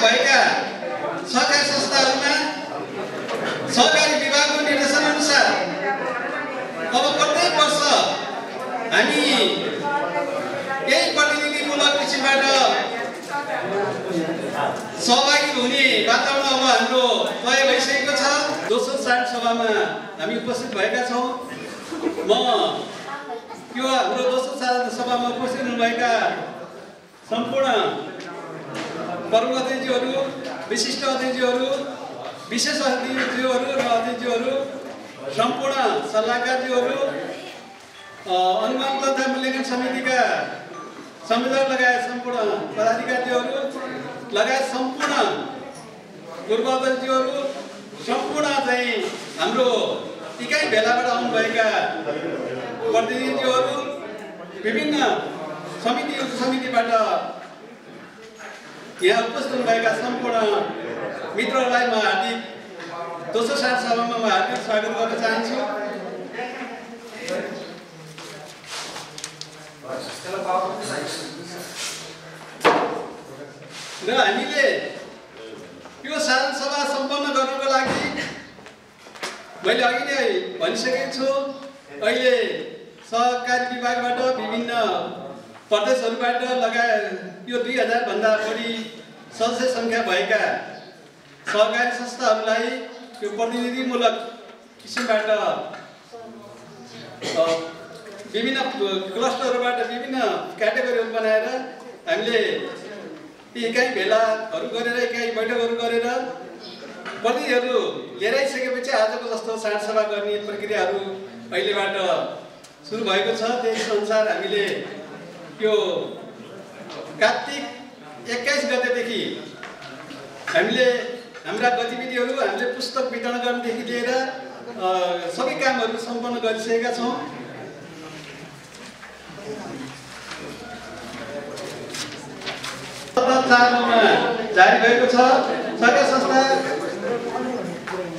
भएका सहकारी संस्थाहरूमा सहकारी विभागको निर्देशन अनुसार अब प्रत्येक वर्ष हामी यही प्रतिनिधिमूलक किसिमबाट सहभागी हुने वातावरण अब हाम्रो तय भइसकेको छ। दोस्रो सार्क सभामा हामी उपस्थित भएका छौँ। म यो हाम्रो दोस्रो सार्क सभामा उपस्थित हुनुभएका सम्पूर्ण प्रमुख अतिथिहरू, विशिष्ट अतिथिहरू, विशेष अतिथिहरू र अतिथिहरू, सम्पूर्ण सल्लाहकारज्यूहरू, अनुमान तथा मूल्याङ्कन समितिका संयोजक लगायत सम्पूर्ण पदाधिकारीहरू लगायत सम्पूर्ण पूर्वदलज्यूहरू, सम्पूर्ण चाहिँ हाम्रो इकाइ भेलाबाट आउनुभएका प्रतिनिधिहरू, विभिन्न समिति उपसमितिबाट यहाँ उपस्थित हुनुभएका सम्पूर्ण मित्रहरूलाई म हार्दिक दोस्रो सार्क सभामा म हार्दिक स्वागत गर्न चाहन्छु। र हामीले यो सार्क सभा सम्पन्न गर्नको लागि मैले अघि नै भनिसकेको छु, अहिले सहकारी विभागबाट विभिन्न प्रदेशहरूबाट लगायत यो 2000 भन्दा बढी सदस्य सङ्ख्या भएका सहकारी संस्थाहरूलाई यो प्रतिनिधिमूलक किसिमबाट विभिन्न क्लस्टरबाट विभिन्न क्याटेगोरीहरू बनाएर हामीले इकाइ भेलाहरू गरेर इकाइ बैठकहरू गरेर प्रतिनिधिहरू लिएर आइसकेपछि आजको जस्तो सार्क सभा गर्ने प्रक्रियाहरू अहिलेबाट सुरु भएको छ। त्यस अनुसार हामीले यो कार्तिक 21 गतेदेखि हामीले हाम्रा गतिविधिहरू, हामीले पुस्तक वितरण गर्नदेखि लिएर सबै कामहरू सम्पन्न गरिसकेका छौँ। जारी भएको छ। सरकारी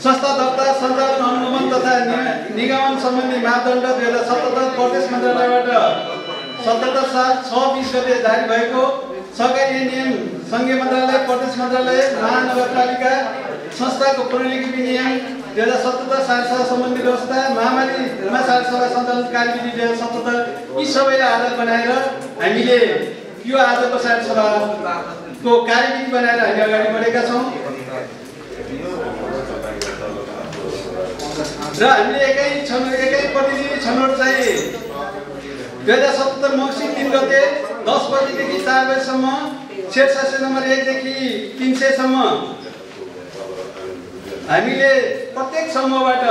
संस्था दर्ता, सञ्चालन, अनुगमन तथा निगमन सम्बन्धी मापदण्ड 2077 प्रदेश मन्त्रालयबाट 77/6/20 गते जारी भएको सहकारी नियम सङ्घीय मन्त्रालय, प्रदेश मन्त्रालय, महानगरपालिका संस्थाको पुनर्लिखित नियम 2077 सार्क सभा सम्बन्धी व्यवस्था, महामारीमा सार्क सभा सञ्चालन कार्यविधि 2077 यी सबैलाई आधार बनाएर हामीले यो आजको सार्क सभाको कार्यविधि बनाएर हामी अगाडि बढेका छौँ। र हामीले एकै प्रतिनिधि छनौट चाहिँ 2077 मङ्सिर 3 गते 10 बजेदेखि 4 बजेसम्म, शीर्षासन नम्बर 1 देखि 300 सम्म हामीले प्रत्येक समूहबाट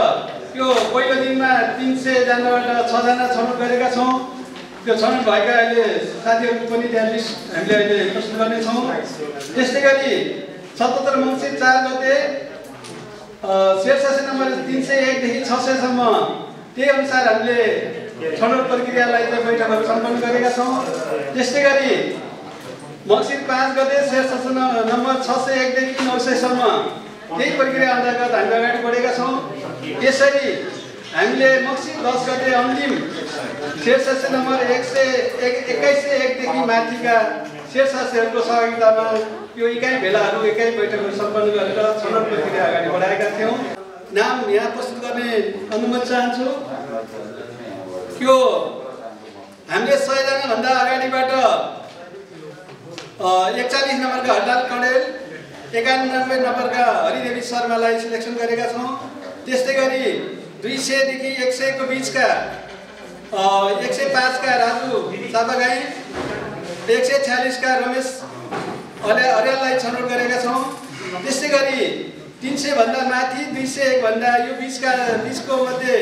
यो पहिलो दिनमा 300 जनाबाट 6 जना छनौट गरेका छौँ। त्यो छनौट भएका अहिले साथीहरूको पनि त्यहाँ लिस्ट हामीले अहिले प्रस्तुत गर्नेछौँ। त्यस्तै गरी 77 मङ्सिर 4 गते शीर्षासन नम्बर 301 देखि 600 सम्म त्यही अनुसार हामीले छनौट प्रक्रियालाई चाहिँ बैठकहरू सम्पन्न गरेका छौँ। त्यस्तै गरी मङ्सिर 5 गते शीर्षासन नम्बर 601 देखि 900 सम्म त्यही प्रक्रिया अन्तर्गत हामी अगाडि बढेका छौँ। यसरी हामीले मङ्सिर 10 गते अन्तिम शीर्षासन नम्बर 2101 देखि माथिका शीर्षासीहरूको सहभागितामा यो इकाइ भेलाहरू, इकाइ बैठकहरू सम्पन्न गरेर छनौट प्रक्रिया अगाडि बढाएका थियौँ। नाम यहाँ प्रस्तुत गर्ने अनुमति चाहन्छु। यो हामीले 100 जनाभन्दा अगाडिबाट 41 नम्बरका हरलाल कँडेल, 91 नम्बरका हरिदेवी शर्मालाई सिलेक्सन गरेका छौँ। त्यस्तै गरी 200 देखि 100 को बिचका 105 का राजु चापागाई, 146 का रमेश अर्याललाई छनौट गरेका छौँ। त्यस्तै गरी 300 भन्दा माथि 201 भन्दा यो बिचको मध्ये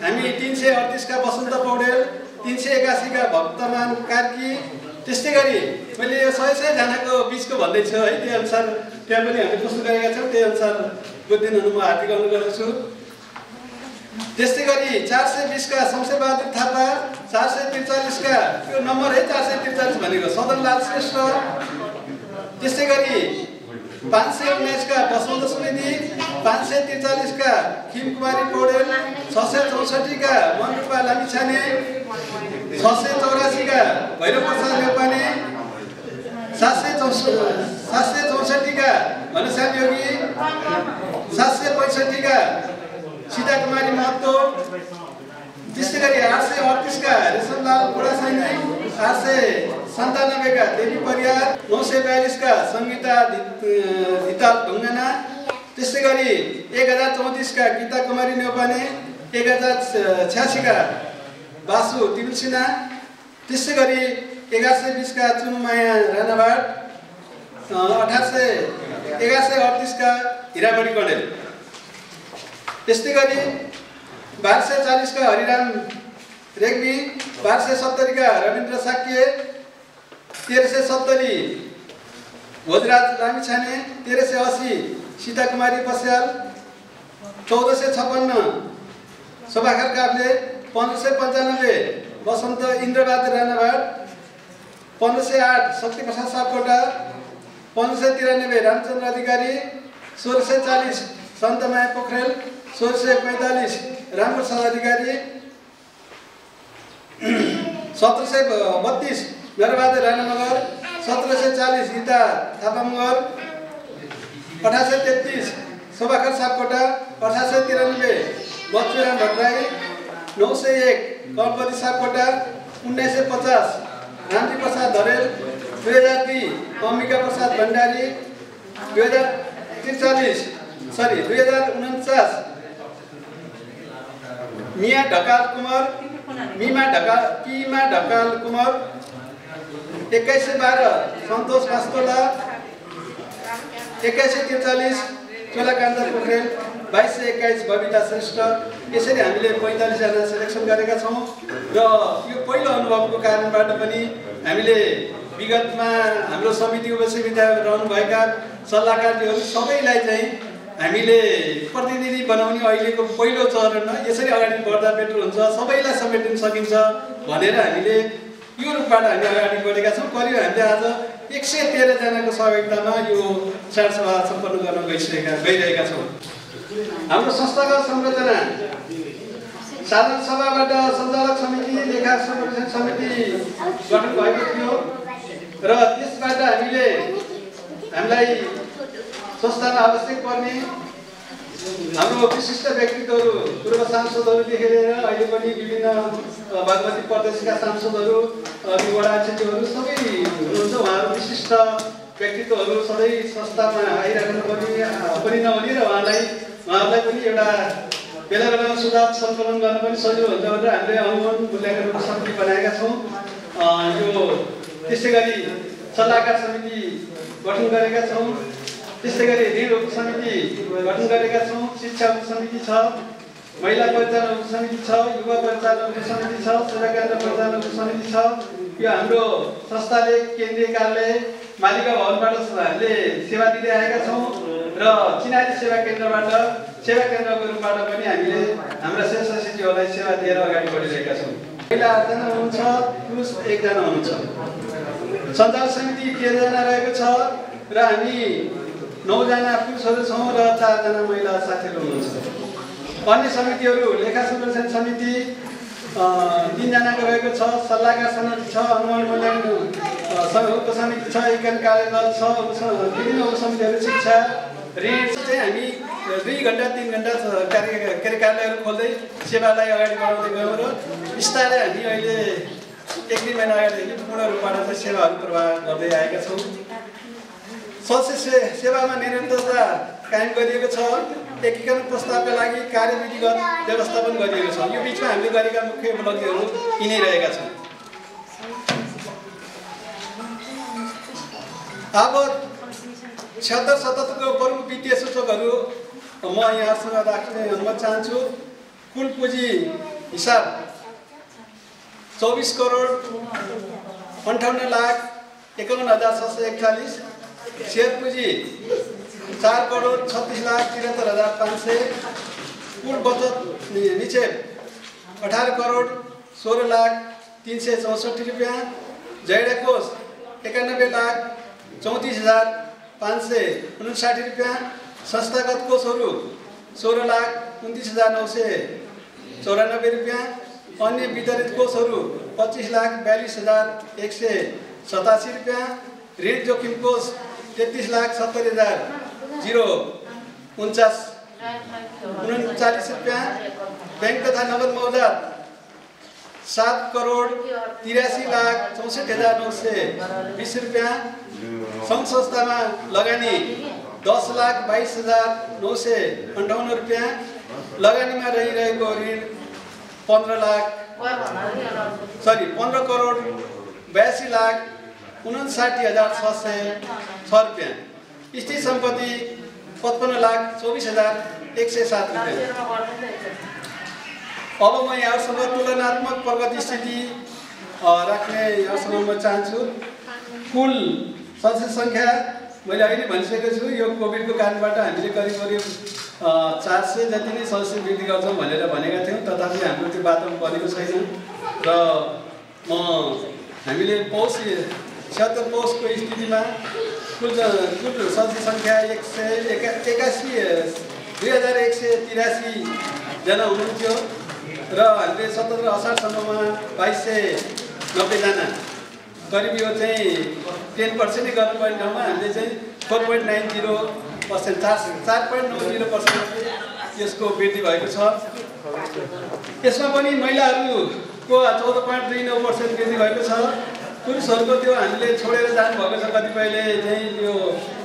हामी 338 का बसन्त पौडेल, 381 का भक्तमान कार्की, त्यस्तै गरी मैले यो 100 जनाको बिचको भन्दैछु है, त्यही अनुसार त्यहाँ पनि हामीले प्रस्तुत गरेका छौँ। त्यही अनुसार बुझ्दिनहरू म हार्दिक अनुरोध गर्छु। त्यस्तै गरी 420 का शमशेरबहादुर थापा, 443 का यो नम्बर है 443 भनेको सदनलाल श्रेष्ठ, त्यस्तै गरी 519 का बसन्त स्मृति, 543 का खिमकुमारी पौडेल, 664 का मनरूपा लामिछाने, 684 का भैरव प्रसाद नेपाने, 764 का घनश्याम योगी, 765 का सीता कुमारी महतो, त्यसै गरी 838 का रेशमलाल बुढा सैनिक, 897 का देवी परियार, 942 का संगीता धिताल ढुङ्गाना, त्यसै गरी 1034 का गीता कुमारी नेौपाने, 1086 का बासु तिमिलसिन्हा, त्यसै गरी 1120 का चुनुमाया राणावाड, 1138 का हिरामणि कणेल, त्यस्तै गरी 1240 का हरिराम रेग्मी, 1270 का रविन्द्र साक्य, 1370 भोजराज लामिछाने, 1380 सीता कुमारी पस्याल, 1456 शोभाखर काफ्ले, 1595 बसन्त इन्द्रबहादुर राणावाड, 1508 शक्तिप्रसाद सापकोटा, 1593 रामचन्द्र अधिकारी, 1640 सन्तमाया पोखरेल, 1645 रामप्रसाद अधिकारी, 1732 नरबहादुर राणा मगर, 1740 गीता थापा मगर, 1833 शोभाखर सापकोटा, 1893 बच्चुराम भट्टराई, 901 कमलपति सापकोटा, 1950 रामजी प्रसाद धरेल, 2002 अम्बिका प्रसाद भण्डारी, 2049 मिया ढकाल कुमार, कुमार, 2112 सन्तोष वास्तोला, 2143 चोलाकान्त पोखरेल, 2221 बबिता श्रेष्ठ। यसरी हामीले 45 जना सिलेक्सन गरेका छौँ र यो पहिलो अनुभवको कारणबाट पनि हामीले विगतमा हाम्रो समिति उपसमितिमा रहनुभएका सल्लाहकारहरू सबैलाई चाहिँ हामीले प्रतिनिधि बनाउने अहिलेको पहिलो चरणमा यसरी अगाडि बढ्दा बेटर हुन्छ, सबैलाई समेट्न सकिन्छ भनेर हामीले यो रूपबाट हामी अगाडि बढेका छौँ। करिब हामीले आज 113 जनाको सहभागितामा यो चाडसभा सम्पन्न गर्न गइरहेका छौँ। हाम्रो संस्थागत संरचना साधारण सभाबाट सञ्चालक समिति, लेखा संरक्षण समिति गठन भएको थियो र त्यसबाट हामीलाई संस्थामा आवश्यक पर्ने हाम्रो विशिष्ट व्यक्तित्वहरू, पूर्व सांसदहरूदेखि लिएर अहिले पनि विभिन्न बागमती प्रदेशका सांसदहरू, वडा अध्यक्षहरू सबै हुनुहुन्छ। उहाँहरू विशिष्ट व्यक्तित्वहरू सधैँ संस्थामा आइराख्नु पनि नहुने र उहाँहरूलाई पनि एउटा बेला बेलामा सुधार सङ्कलन गर्न पनि सजिलो हुन्छ भनेर हामीले अनुमान मूल्याङ्कनको समिति बनाएका छौँ। यो त्यसै गरी सल्लाहकार समिति गठन गरेका छौँ, त्यसै गरी ऋण उपसमिति गठन गरेका छौँ, शिक्षा उपसमिति छ, महिला परिचालन उपसमिति छ, युवा परिचालन उपसमिति छ, सेवा केन्द्र परिचालन उपसमिति छ। यो हाम्रो संस्थाले केन्द्रीय कार्यालय मालिका भवनबाट हामीले सेवा दिँदै आएका छौँ र चिनारी सेवा केन्द्रको रूपबाट पनि हामीले हाम्रा सदस्यहरूलाई सेवा दिएर अगाडि बढिरहेका छौँ। महिला 8 जना हुनुहुन्छ, पुरुष 1 जना हुनुहुन्छ। सञ्चालक समिति 13 जना रहेको छ र हामी 9 जना पुरुषहरू छौँ र 4 जना महिला साथीहरू हुनुहुन्छ। अन्य समितिहरू लेखा संरक्षण समिति 3 जनाको रहेको छ, सल्लाहकार समिति छ, अनुमान मूल्याङ्कन उपसमिति छ, एकान कार्यदल छ, विभिन्न उपसमितिहरू शिक्षा ऋण चाहिँ हामी 2 घण्टा 3 घण्टा कार्यकालयहरू खोल्दै सेवालाई अगाडि बढाउँदै गयौँ र बिस्तारै हामी अहिले 1-2 महिना अगाडिदेखि पूर्ण रूपबाट चाहिँ सेवाहरू प्रवाह गर्दै आएका छौँ। सदस्य सेवामा निरन्तरता कायम गरिएको छ। एकीकरण प्रस्तावका लागि कार्यविधिगत व्यवस्थापन गरिएको छ। यो बिचमा हामीले गरेका मुख्य उपलब्धिहरू यिनै रहेका छन्। अब 76-77 को प्रमुख वित्तीय सूचकहरू म यहाँसँग राख्ने अनुमति चाहन्छु। कुल पुँजी हिसाब 24,58,51,641, शेयर पुँजी 4,36,73,500, कुल बचत निक्षेप 18,16,03,64 रुपियाँ, जैडा कोष 91,34,559 रुपियाँ, संस्थागत कोषहरू 16,29,994 रुपियाँ, अन्य वितरित कोषहरू 25,42,187 रुपियाँ, ऋण जोखिम कोष 33,70,039 रुपियाँ। बैंक तथा नगद मौजात 7,83,64,920 रुपियाँ। सङ्घ संस्थामा लगानी 10,22,958 रुपियाँ। लगानीमा रहिरहेको ऋण 15,82,59,606 रुपियाँ। स्थिर सम्पत्ति 55,24,107 रुपियाँ। अब म यहाँसँग तुलनात्मक प्रगति स्थिति राख्ने यहाँसँग म चाहन्छु। कुल सदस्य सङ्ख्या मैले अहिले भनिसकेको छु। यो कोभिडको कारणबाट हामीले करिब 400 जति नै सदस्य वृद्धि गर्छौँ भनेर भनेका थियौँ, तथापि हाम्रो त्यो बाटोमा बनेको छैन। र हामीले पौष 76 पौषको स्थितिमा कुल सदस्य सङ्ख्या 2183 जना हुनुहुन्थ्यो र हामीले 17 असारसम्ममा 2290 जना, करिब यो चाहिँ 10% नै गर्नुपर्ने ठाउँमा हामीले चाहिँ 4.90%, 4.90% यसको वृद्धि भएको छ। यसमा पनि महिलाहरूको 14.29% वृद्धि भएको छ। पुरुषहरूको त्यो हामीले छोडेर जानुभएको छ। कतिपयले चाहिँ त्यो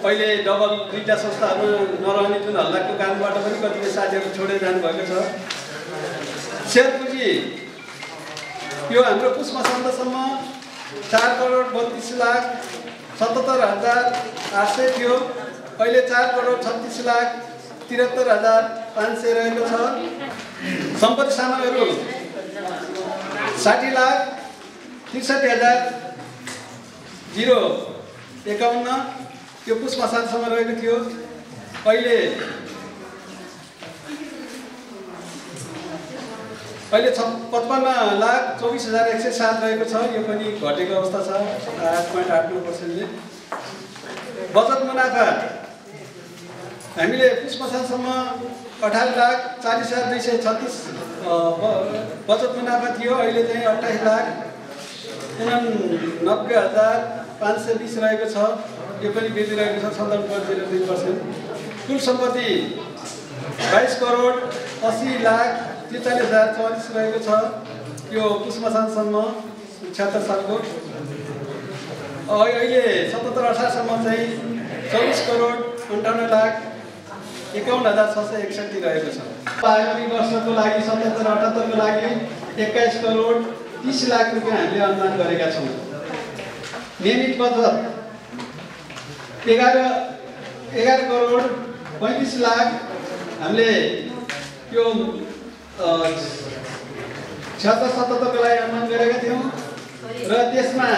पहिले डबल दुईवटा संस्थाहरूमा नरहने जुन हल्लाको कारणबाट पनि कतिपय साथीहरू छोडेर जानुभएको छ। सेयर पुँजी यो हाम्रो पुस मसान्तसम्म 4,32,77,800 थियो। अहिले 4,36,73,500 रहेको छ। सम्पत्ति सामानहरू 60,63,051 यो पुस मसान्तसम्म रहेको थियो। अहिले 55,24,107 रहेको छ। यो पनि घटेको अवस्था छ 8.89%ले। बचत मुनाफा हामीले पुस मसान्तसम्म 18,40,236 बचत मुनाफा थियो। अहिले चाहिँ 28,89,520 रहेको छ। यो पनि वृद्धि रहेको छ 57.02%। कुल सम्पत्ति 22,80,43,44 रहेको छ। यो पुस मसान्तसम्म 76 सालको। अहिले 77-78 चाहिँ 24,58,51,661 रहेको छ। आगामी वर्षको लागि 77-78 को लागि 21,30,00,000 रुपियाँ हामीले अनुमान गरेका छौँ। नियमित बचत 11,35,00,000 हामीले यो 76-77 को लागि अनुमान गरेका थियौँ र त्यसमा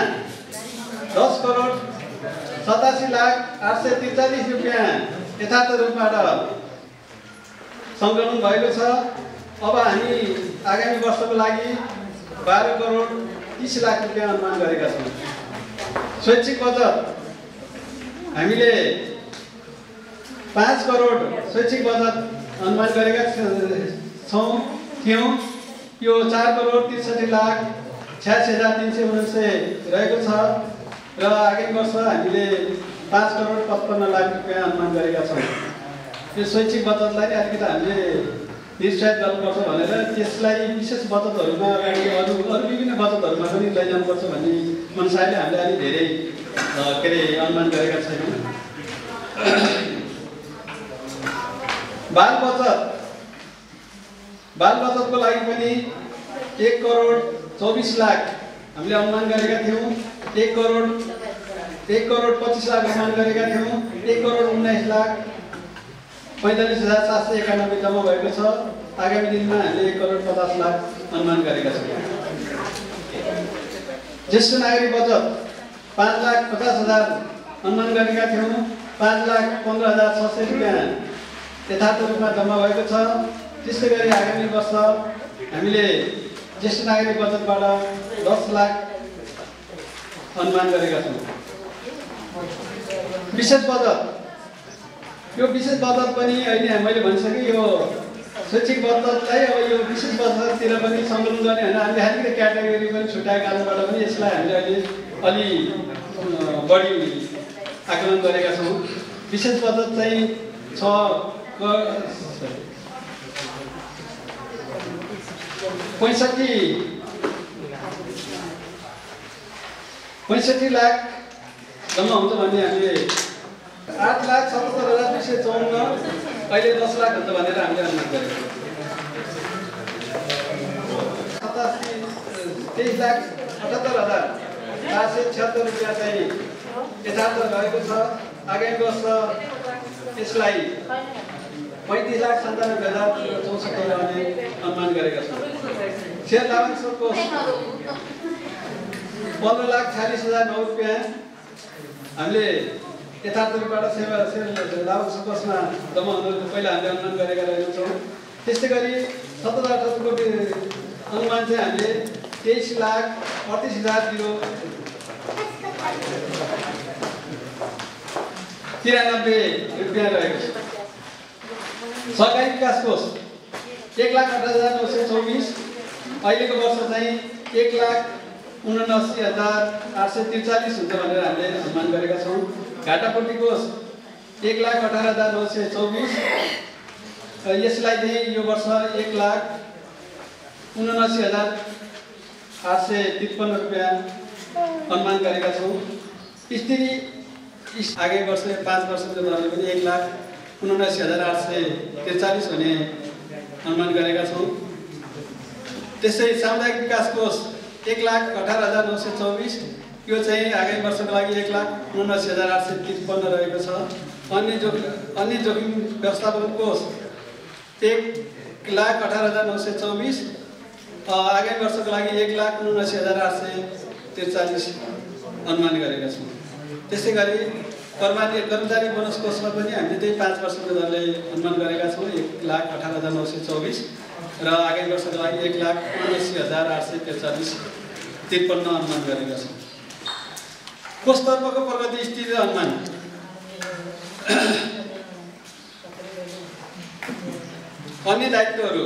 10,87,843 रुपियाँ यथार्थ रूपबाट सङ्कलन भएको छ। अब हामी आगामी वर्षको लागि 12,30,00,000 रुपियाँ अनुमान गरेका छौँ। स्वैच्छिक बचत हामीले 5 करोड स्वैच्छिक बचत अनुमान गरेका थियौँ। यो 4,63,86,319 रहेको छ र आगामी वर्ष हामीले 5,55,00,000 रुपियाँ अनुमान गरेका छौँ। यो स्वैच्छिक बचतलाई अलिकति हामीले निरुत्साहित गर्नुपर्छ भनेर त्यसलाई विशेष बचतहरूमा अगाडि अरू विभिन्न बचतहरूमा पनि लैजानुपर्छ भन्ने मनसायले हामीले अलिक धेरै के अरे अनुमान गरेका छैनौँ। बाल बचतको लागि पनि 1,24,00,000 हामीले अनुमान गरेका थियौँ। 1,25,00,000 अनुमान गरेका थियौँ। 1,19,45,791 जम्मा भएको छ। आगामी दिनमा हामीले 1,50,00,000 अनुमान गरेका छौँ। ज्येष्ठ नागरिक बचत 5,50,000 अनुमान गरेका थियौँ। 5,15,600 रुपियाँ यथार्थ रूपमा जम्मा भएको छ। त्यस्तै गरी आगामी वर्ष हामीले ज्येष्ठ नागरिक बचतबाट 10,00,000 अनुमान गरेका छौँ। विशेष बचत यो विशेष बचत पनि अहिले मैले भनिसकेँ। यो शैक्षिक बचतलाई अब यो विशेष बचततिर पनि सङ्कलन गर्ने होइन, हामीले अलिकति क्याटेगोरी पनि छुट्याएको कारणबाट पनि यसलाई हामीले अहिले अलि बढी आकलन गरेका छौँ। विशेष बचत चाहिँ 65 लाख जम्मा हुन्छ भन्ने हामीले 8,77,254 अहिले 10 लाख हुन्छ भनेर हामीले अनुमान गरेको छौँ। 23,78,476 रुपियाँ चाहिँ यथार्थ रहेको छ। आगामी वर्ष यसलाई 35,97,064 रहने अनुमान गरेका छौँ। सेयर लाभांशको 15,46,009 रुपियाँ हामीले यथार्थ रूपबाट सेयर लाभांश कोषमा जम्मा हुनु पहिला हामीले अनुमान गरेका रहेका छौँ। त्यस्तै गरी 70,78 को अनुमान चाहिँ हामीले 23,38,093 रुपियाँ रहेको छ। सरकारी विकास कोष 1,18,924 अहिलेको वर्ष चाहिँ 1,79,843 हुन्छ भनेर हामीले अनुमान गरेका छौँ। घाटापूर्ति कोष 1,18,924 यसलाई चाहिँ यो वर्ष 1,79,853 रुपियाँ अनुमान गरेका छौँ। स्थिर आगामी वर्ष 5 वर्षको दरले पनि 1,79,843 हुने अनुमान गरेका छौँ। त्यसै सामुदायिक विकास कोष 1,18,924 यो चाहिँ आगामी वर्षको लागि 1,79,853 रहेको छ। अन्य जोखिम व्यवस्थापन कोष 1,18,924 आगामी वर्षको लागि 1,79,843 अनुमान गरेका छौँ। त्यसै गरी कर्मचारी बोनस कोषमा पनि हामीले त्यही 5 वर्षको दरले अनुमान गरेका छौँ 1,18,924 र आगामी वर्षको लागि 1,79,843 अनुमान गरेका छौँ। कोषतर्फको प्रगति स्थिति अनुमान अन्य दायित्वहरू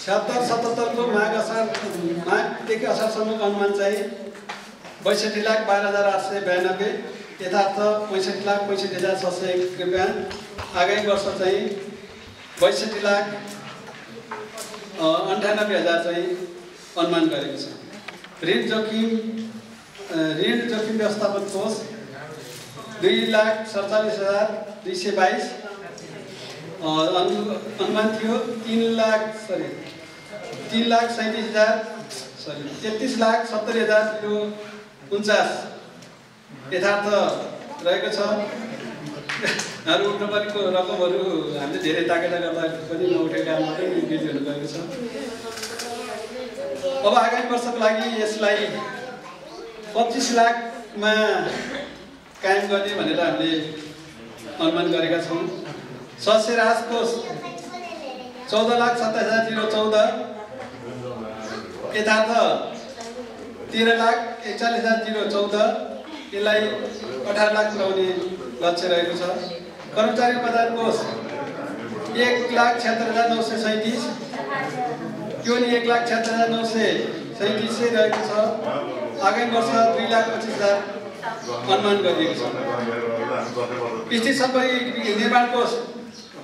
76-77 को माघदेखि असारसम्मको अनुमान चाहिँ 62,12,892 यथार्थ 65,65,701 रुपियाँ। आगामी वर्ष चाहिँ 62,98,000 चाहिँ अनुमान गरेको छ। ऋण जोखिम व्यवस्थापन कोष 2,47,222 अनुमान थियो 33,70,049 यथार्थ रहेको छ। उठ्नुपर्नेको रकमहरू हामीले धेरै ताकेला गर्दा पनि नउठेको कारणमा पनि वृद्धि हुन गएको छ। अब आगामी वर्षको लागि यसलाई 25 लाखमा कायम गर्ने भनेर हामीले अनुमान गरेका छौँ। सदस्य राहत कोष 14,27,014 यथार्थ 13,41,014 यसलाई 18 लाख पुर्याउने लक्ष्य रहेको छ। कर्मचारी उपदान कोष 1,76,937 यो नि 1,76,937 रहेको छ। आगामी वर्ष 2,25,000 अनुमान गरिएको छ। स्थिर सम्पत्ति निर्माण कोष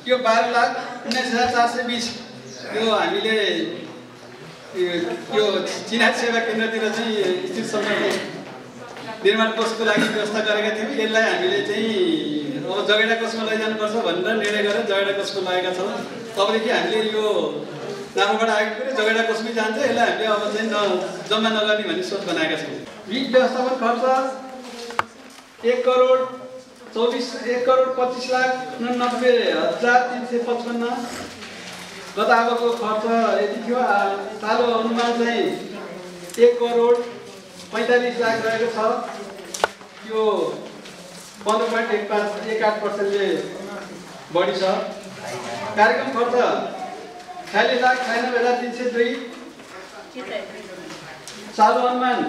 यो 12,19,420 यो हामीले यो चिनारी सेवा केन्द्रतिर चाहिँ स्थिर सम्पत्ति निर्माण कोषको लागि व्यवस्था गरेका थियौँ। यसलाई हामीले चाहिँ अब जगेडा कोषमा लैजानुपर्छ भनेर निर्णय गरेर जगेडा कोषमा लगेका छौँ। अबदेखि हामीले यो नामबाट आएको पनि जगेडा कोषमै जान्छ। यसलाई हामीले अब चाहिँ जम्मा नगर्ने भन्ने सोच बनाएका छौँ। वित्त व्यवस्थापन खर्च 1,25,89,355 गत आगोको खर्च यति थियो। सालो अनुमान चाहिँ 1,45,00,000 रहेको छ। यो 15.18% बढी छ। कार्यक्रम खर्च 46,96,302 सालो अनुमान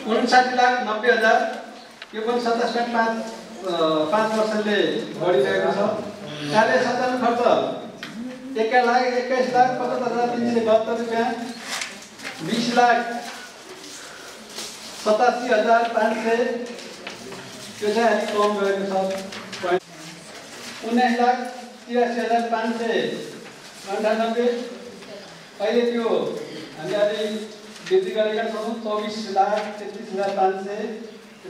59,90,000 यो पनि 27.5% बढिरहेको छ। कार्य सञ्चालन खर्च 21,21,75,372 रुपियाँ 20,00,000 87,500 त्यो चाहिँ अलिक कम गएको छ। 19,83,598 अहिले त्यो हामीले अलि वृद्धि गरेका छौँ। 24,33,500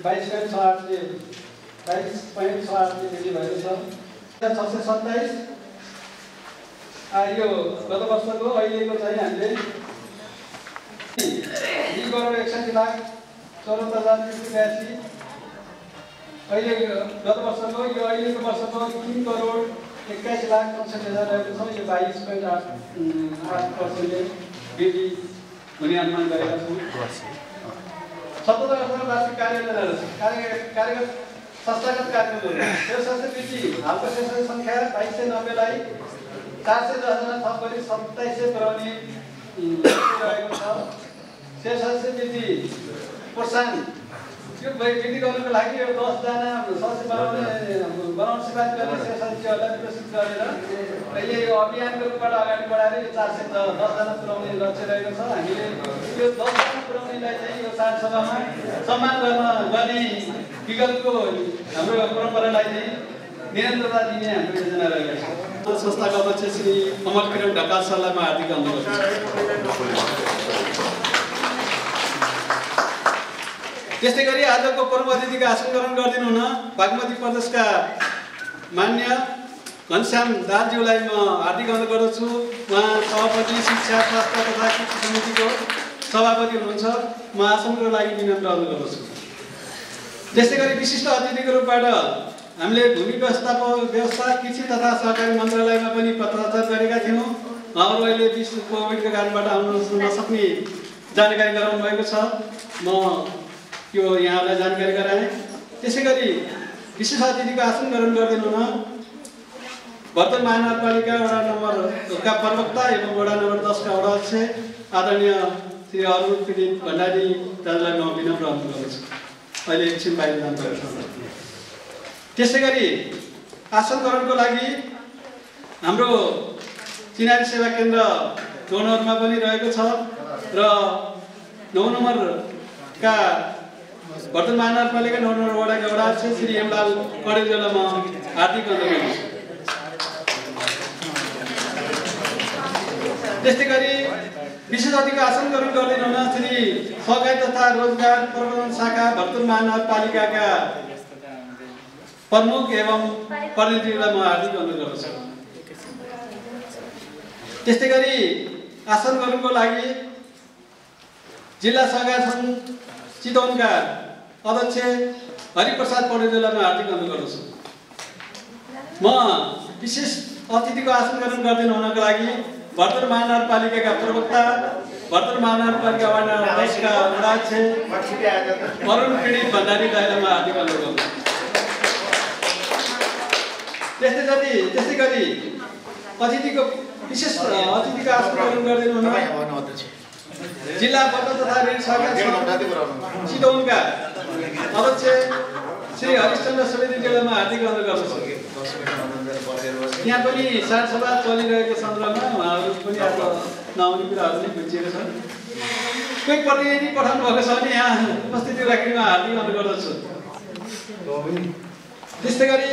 22.68 वृद्धि भएको छ। 627 यो गत वर्षको अहिलेको चाहिँ हामीले 2,61,74,382 अहिले गत वर्षको यो अहिलेको वर्षको 3,21,65,000 रहेको छ। यो 22.8% वृद्धि हुने अनुमान गरेका छौँ। 77 वार्षिक कार्ययोजनाहरू कार्यगत संस्थागत कार्यक्रमहरू शेष वृद्धि हालको शेष सङ्ख्या 2290 लाई 410 जना थप गरी 2700 पुर्याउने रहेको छ। शेष वृद्धि प्रोत्साहन यो वृद्धि गर्नको लागि यो 10 जना सदस्य बनाउन सिफारिस गर्ने शेष सदस्यहरूलाई पुरस्कृत गरेर अहिले यो अभियानको रूपबाट अगाडि बढाएर यो 410 जना पुर्याउने लक्ष्य रहेको छ। हामीले यो 10 जना पुर्याउनेलाई चाहिँ यो चाड सभामा सम्मान गर्ने विगतको हाम्रो परम्परालाई चाहिँ निरन्तरता दिने हाम्रो योजना रहेको छ। संस्थाका अध्यक्ष श्री अमर किरण ढकाल सरलाई म हार्दिक अनुरोध गर्छु। त्यस्तै गरी आजको प्रमुख अतिथिको आसन ग्रहण गरिदिनु हुन बागमती प्रदेशका मान्य घनश्याम दालज्यूलाई म हार्दिक अनुरोध गर्दछु। उहाँ सभापति शिक्षा स्वास्थ्य तथा कृषि समितिको सभापति हुनुहुन्छ। म आसनको लागि विनम्र अनुरोध गर्दछु। त्यस्तै गरी विशिष्ट अतिथिको रूपबाट हामीले भूमि व्यवस्था कृषि तथा सहकारी मन्त्रालयमा पनि पत्राचार गरेका थियौँ। उहाँहरू अहिले विश्व कोभिडको कारणबाट आउन नसक्ने जानकारी गराउनु भएको छ। म यो यहाँलाई जानकारी गराएँ। त्यसै गरी विशेष अतिथिको आसन ग्रहण गरिदिनु हुन वर्तमान महानगरपालिका वडा नम्बर का प्रवक्ता एवं वडा नम्बर 10 का वडा अध्यक्ष आदरणीय श्री अरुण पीडित भण्डारी दाजुलाई म विनम्र अनुरोध गर्दछु। अहिले एकछिन बाहिर जानुपर्छ। त्यसै गरी आसन ग्रहणको लागि हाम्रो चिनारी सेवा केन्द्र 9 नम्बरमा पनि रहेको छ र 9 नम्बरका वर्तमान महानगरपालिका 9 नम्बर वडाका वडा अध्यक्ष श्री हेमलाल कडेलज्यूलाई म हार्दिक अनुरोध गर्छु। त्यस्तै गरी विशेष अतिथिको आसन ग्रहण गरिदिनु हुन श्री सहकारी तथा रोजगार प्रबन्धन शाखा वर्तमान महानगरपालिकाका प्रमुख एवं प्रतिनिधिलाई म हार्दिक अनुरोध गर्दछु। त्यस्तै गरी आसन ग्रहणको लागि जिल्ला सहकारी सङ्घ चितवनका अध्यक्ष हरिप्रसाद पौडेलज्यूलाई म हार्दिक अनुरोध गर्दछु। म विशेष अतिथिको आसन ग्रहण गरिदिनु हुनको लागि वर्तमान महानगरपालिकाका प्रवक्ता वर्तमान महानगरपालिका वडा 10 का वडा अध्यक्ष अरुण पीडित भण्डारी दाइलाई म हार्दिक अनुरोध गर्दछु। त्यस्तै गरी अतिथिको विशेष अतिथिको आसन ग्रहण गरिदिनु हुन जिल्ला बजार तथा ऋण सहकारी चितवनका अध्यक्ष श्री हरिश्चन्द्र सुवेदीज्यूलाई म हार्दिक अनुरोध गर्दछु। यहाँ पनि सारसभा चलिरहेको सन्दर्भमा उहाँहरू पनि आज नआउने कुराहरू नै बुझिएको छ। कोही प्रतिनिधि पठाउनु भएको छ भने यहाँ उपस्थिति राख्ने म हार्दिक अनुरोध गर्दछु। त्यस्तै गरी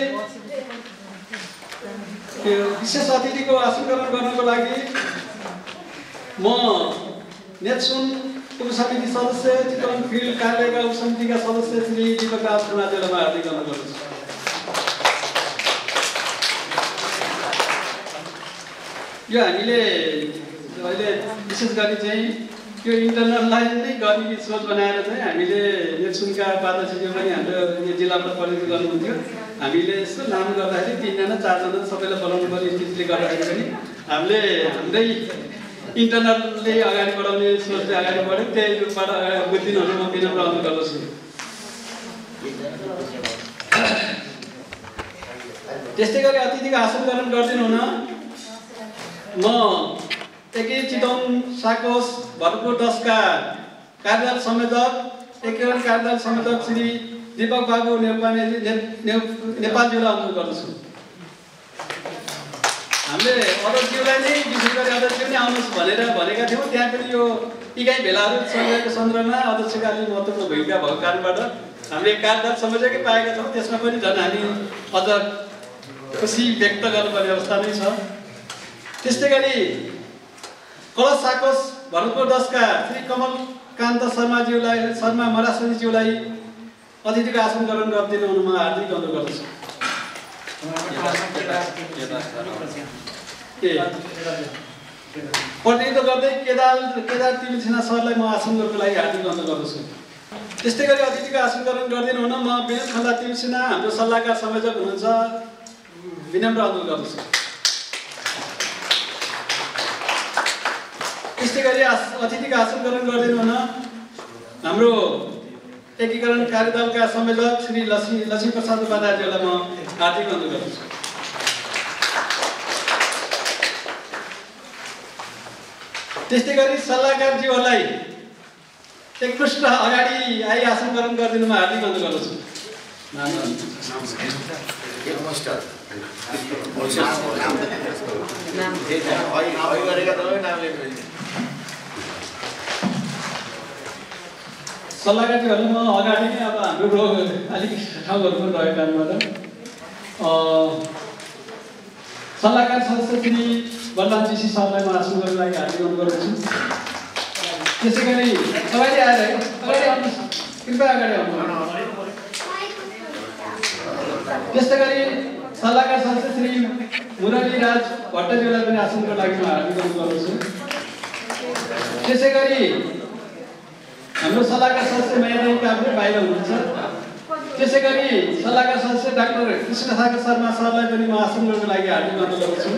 विशेष अतिथिको आसन ग्रहण गर्नको लागि म नेतसुन उपसमिति सदस्य चितवन फिल्ड कार्यालयका उपसमितिका सदस्य श्री दीपक राज खनालज्यूलाई म हार्दिक अनुरोध गर्दछु। यो हामीले अहिले विशेष गरी चाहिँ यो इन्टरनललाई नै गर्ने सोच बनाएर चाहिँ हामीले नेतसुनका पादाज्यू पनि हाम्रो यो जिल्लामा प्रतिनिधित्व गर्नुहुन्थ्यो। हामीले यसो नाम गर्दाखेरि 3 जना 4 जना सबैलाई बोलाउनु पर्ने स्थितिले गर्दाखेरि पनि हामीले हाम्रै इन्टरनलले अगाडि बढाउने सोचले अगाडि बढ्यो। त्यही रूपबाट बुझिदिनु म विनम्र अनुरोध गर्दछु। त्यस्तै गरी अतिथिको आसन ग्रहण गरिदिनु हुन म एकै चितवन साकोस भरतपुर 10 का कार्यदल संयोजक एकीकरण कार्यदल संयोजक श्री दीपक बाबु नेपालज्यूलाई अनुरोध गर्दछु। हामीले अध्यक्षज्यूलाई नै विशेष गरी अध्यक्षज्यू नै आउनुहोस् भनेर भनेका थियौँ। त्यहाँ पनि यो इकाइ भेलाहरू चलिरहेको सन्दर्भमा अध्यक्षका अलि महत्त्वपूर्ण भूमिका भएको कारणबाट हामीले कार्यकाल संयोजकै पाएका छौँ। त्यसमा पनि झन् हामी अझ खुसी व्यक्त गर्नुपर्ने अवस्था नै छ। त्यस्तै गरी कलश साकोस भरतपुर 10 का श्री कमलकान्त शर्मा मरासनीज्यूलाई अतिथिको आसन ग्रहण गरिदिनु हुनुमा हार्दिक अनुरोध गर्दछु। प्रतिनिधित्व गर्दै केदार तिमिल सिन्हा सरलाई म आसन ग्रहणको लागि हार्दिक अनुरोध गर्दछु। त्यस्तै गरी अतिथिको आसन ग्रहण गरिदिनु हुन म विनोद खन्दा तिमिल सिन्हा हाम्रो सल्लाहकार संयोजक हुनुहुन्छ विनम्र अनुरोध गर्दछु। त्यस्तै गरी अतिथिको आसन ग्रहण गरिदिनु हुन हाम्रो एकीकरण कार्यदलका संयोजक श्री लक्ष्मी प्रसाद उपाध्यायज्यूलाई म हार्दिक अनुरोध गर्दछु। त्यस्तै गरी सल्लाहकारज्यूहरूलाई एकपृष्ठ अगाडि आई आसन ग्रहण गरिदिनुमा हार्दिक अनुरोध गर्दछु। सल्लाहकारज्यूहरूलाई म अगाडि नै अब हाम्रो अलिक ठाउँहरू पनि रहेको कारणबाट सल्लाहकार सदस्य श्री बलराम जीसी सरलाई म आसन गर्नको लागि हार्दिक अनुरोध गर्दछु। त्यसै गरी अगाडि आएर अगाडि आउनुहोस्, कृपया अगाडि आउनुहोस्। त्यस्तै गरी सल्लाहकार सदस्य श्री मुरली राज भट्टज्यूलाई पनि आसनको लागि म हार्दिक अनुरोध गर्दछु। त्यसै गरी हाम्रो सल्लाहकार सदस्य महेन्द्र काब्रे बाहिर हुनुहुन्छ। त्यसै गरी सल्लाहकार सदस्य डाक्टर कृष्ण सागर शर्मा सरलाई पनि म आसन गर्नको लागि हार्दिक अनुरोध गर्दछु।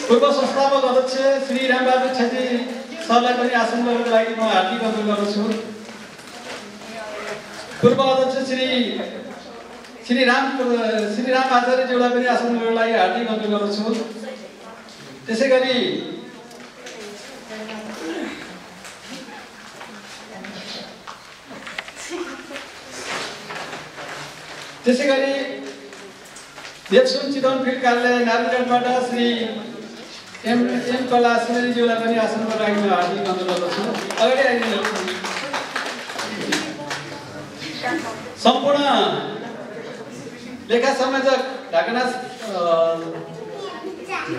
पूर्व संस्थापक अध्यक्ष श्री रामबहादुर छेत्री सरलाई पनि आसन गर्नको लागि म हार्दिक अनुरोध गर्दछु। पूर्व अध्यक्ष श्री राम आचार्यज्यूलाई पनि आसन गर्नको लागि हार्दिक अनुरोध गर्दछु। त्यसै गरी देवसुन चितवन फिल्ड कार्यालय नारायणगढबाट श्री एम कला सुनेरीज्यूलाई पनि आसन गर्नको लागि म हार्दिक अनुरोध गर्दछु। अगाडि आइदिनुहोस्। सम्पूर्ण लेखा संयोजक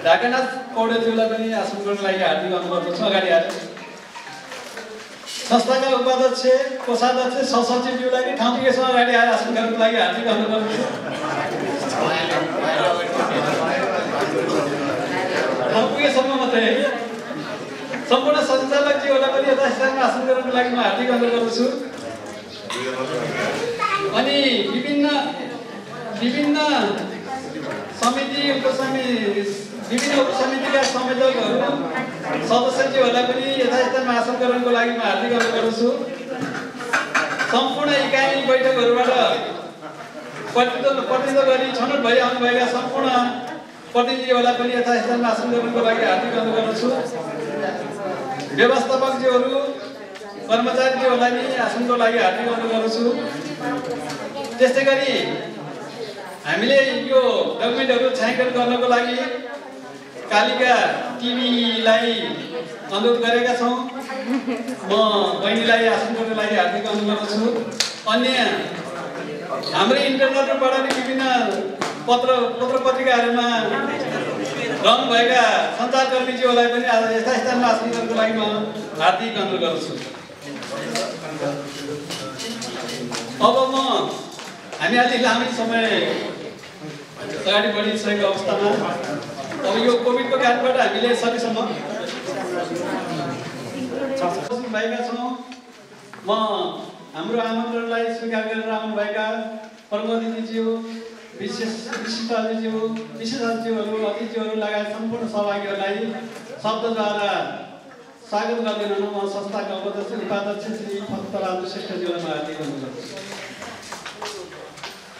ढाकानाथ पौडेलज्यूलाई पनि आसन गर्नको लागि हार्दिक अनुरोध गर्दछु। अगाडि आएर संस्थाका उपाध्यक्ष कोषाध्यक्ष सहसचिवज्यूलाई पनि ठाउँ टिकेसम्म अगाडि आएर आसन गर्नको लागि हार्दिक अनुरोध गर्दछु। ठाउँ पुगेसम्म मात्रै सम्पूर्ण सञ्चालकज्यूहरूलाई पनि यथा स्थानमा आसन गर्नको लागि म हार्दिक अनुरोध गर्दछु। अनि विभिन्न समिति उपसमितिका संयोजकहरू सदस्यज्यूहरूलाई पनि यथास्थानमा आसन ग्रहणको लागि म हार्दिक अनुरोध गर्दछु। सम्पूर्ण इकाइ बैठकहरूबाट प्रतिनिधित्व गरी छनौट भई आउनुभएका सम्पूर्ण प्रतिनिधिहरूलाई पनि यथास्थानमा आसन ग्रहणको लागि हार्दिक अनुरोध गर्दछु। व्यवस्थापकज्यूहरू कर्मचारीज्यूहरूलाई पनि आसनको लागि हार्दिक अनुरोध गर्दछु। त्यस्तै गरी हामीले यो डकुमेन्टहरू छायाङ्कन गर्नको लागि कालिका टिभीलाई अनुरोध गरेका छौँ। म बहिनीलाई आसन गर्नको लागि हार्दिक अनुरोध गर्दछु। अन्य हाम्रो इन्टरनेटबाट पनि विभिन्न पत्र पत्रिकाहरूमा रहनुभएका सञ्चारकर्मीज्यूहरूलाई पनि यथास्थानमा आसन गर्नको लागि म हार्दिक अनुरोध गर्दछु। अब हामी अलि लामै समय अगाडि बढिसकेको अवस्थामा अब यो कोभिडको कारणबाट हामीले सकेसम्म भएका छौँ। म हाम्रो आमन्त्रणलाई स्वीकार गरेर आउनुभएका प्रमुख अतिथिज्यू, विशेषज्ञहरू, अतिथिहरू लगायत सम्पूर्ण सहभागीहरूलाई शब्दद्वारा स्वागत गरिदिनु हुन म संस्थाका उपाध्यक्ष श्री फक्तबहादुर श्रेष्ठज्यूलाई म हार्दिक अनुरोध गर्दछु।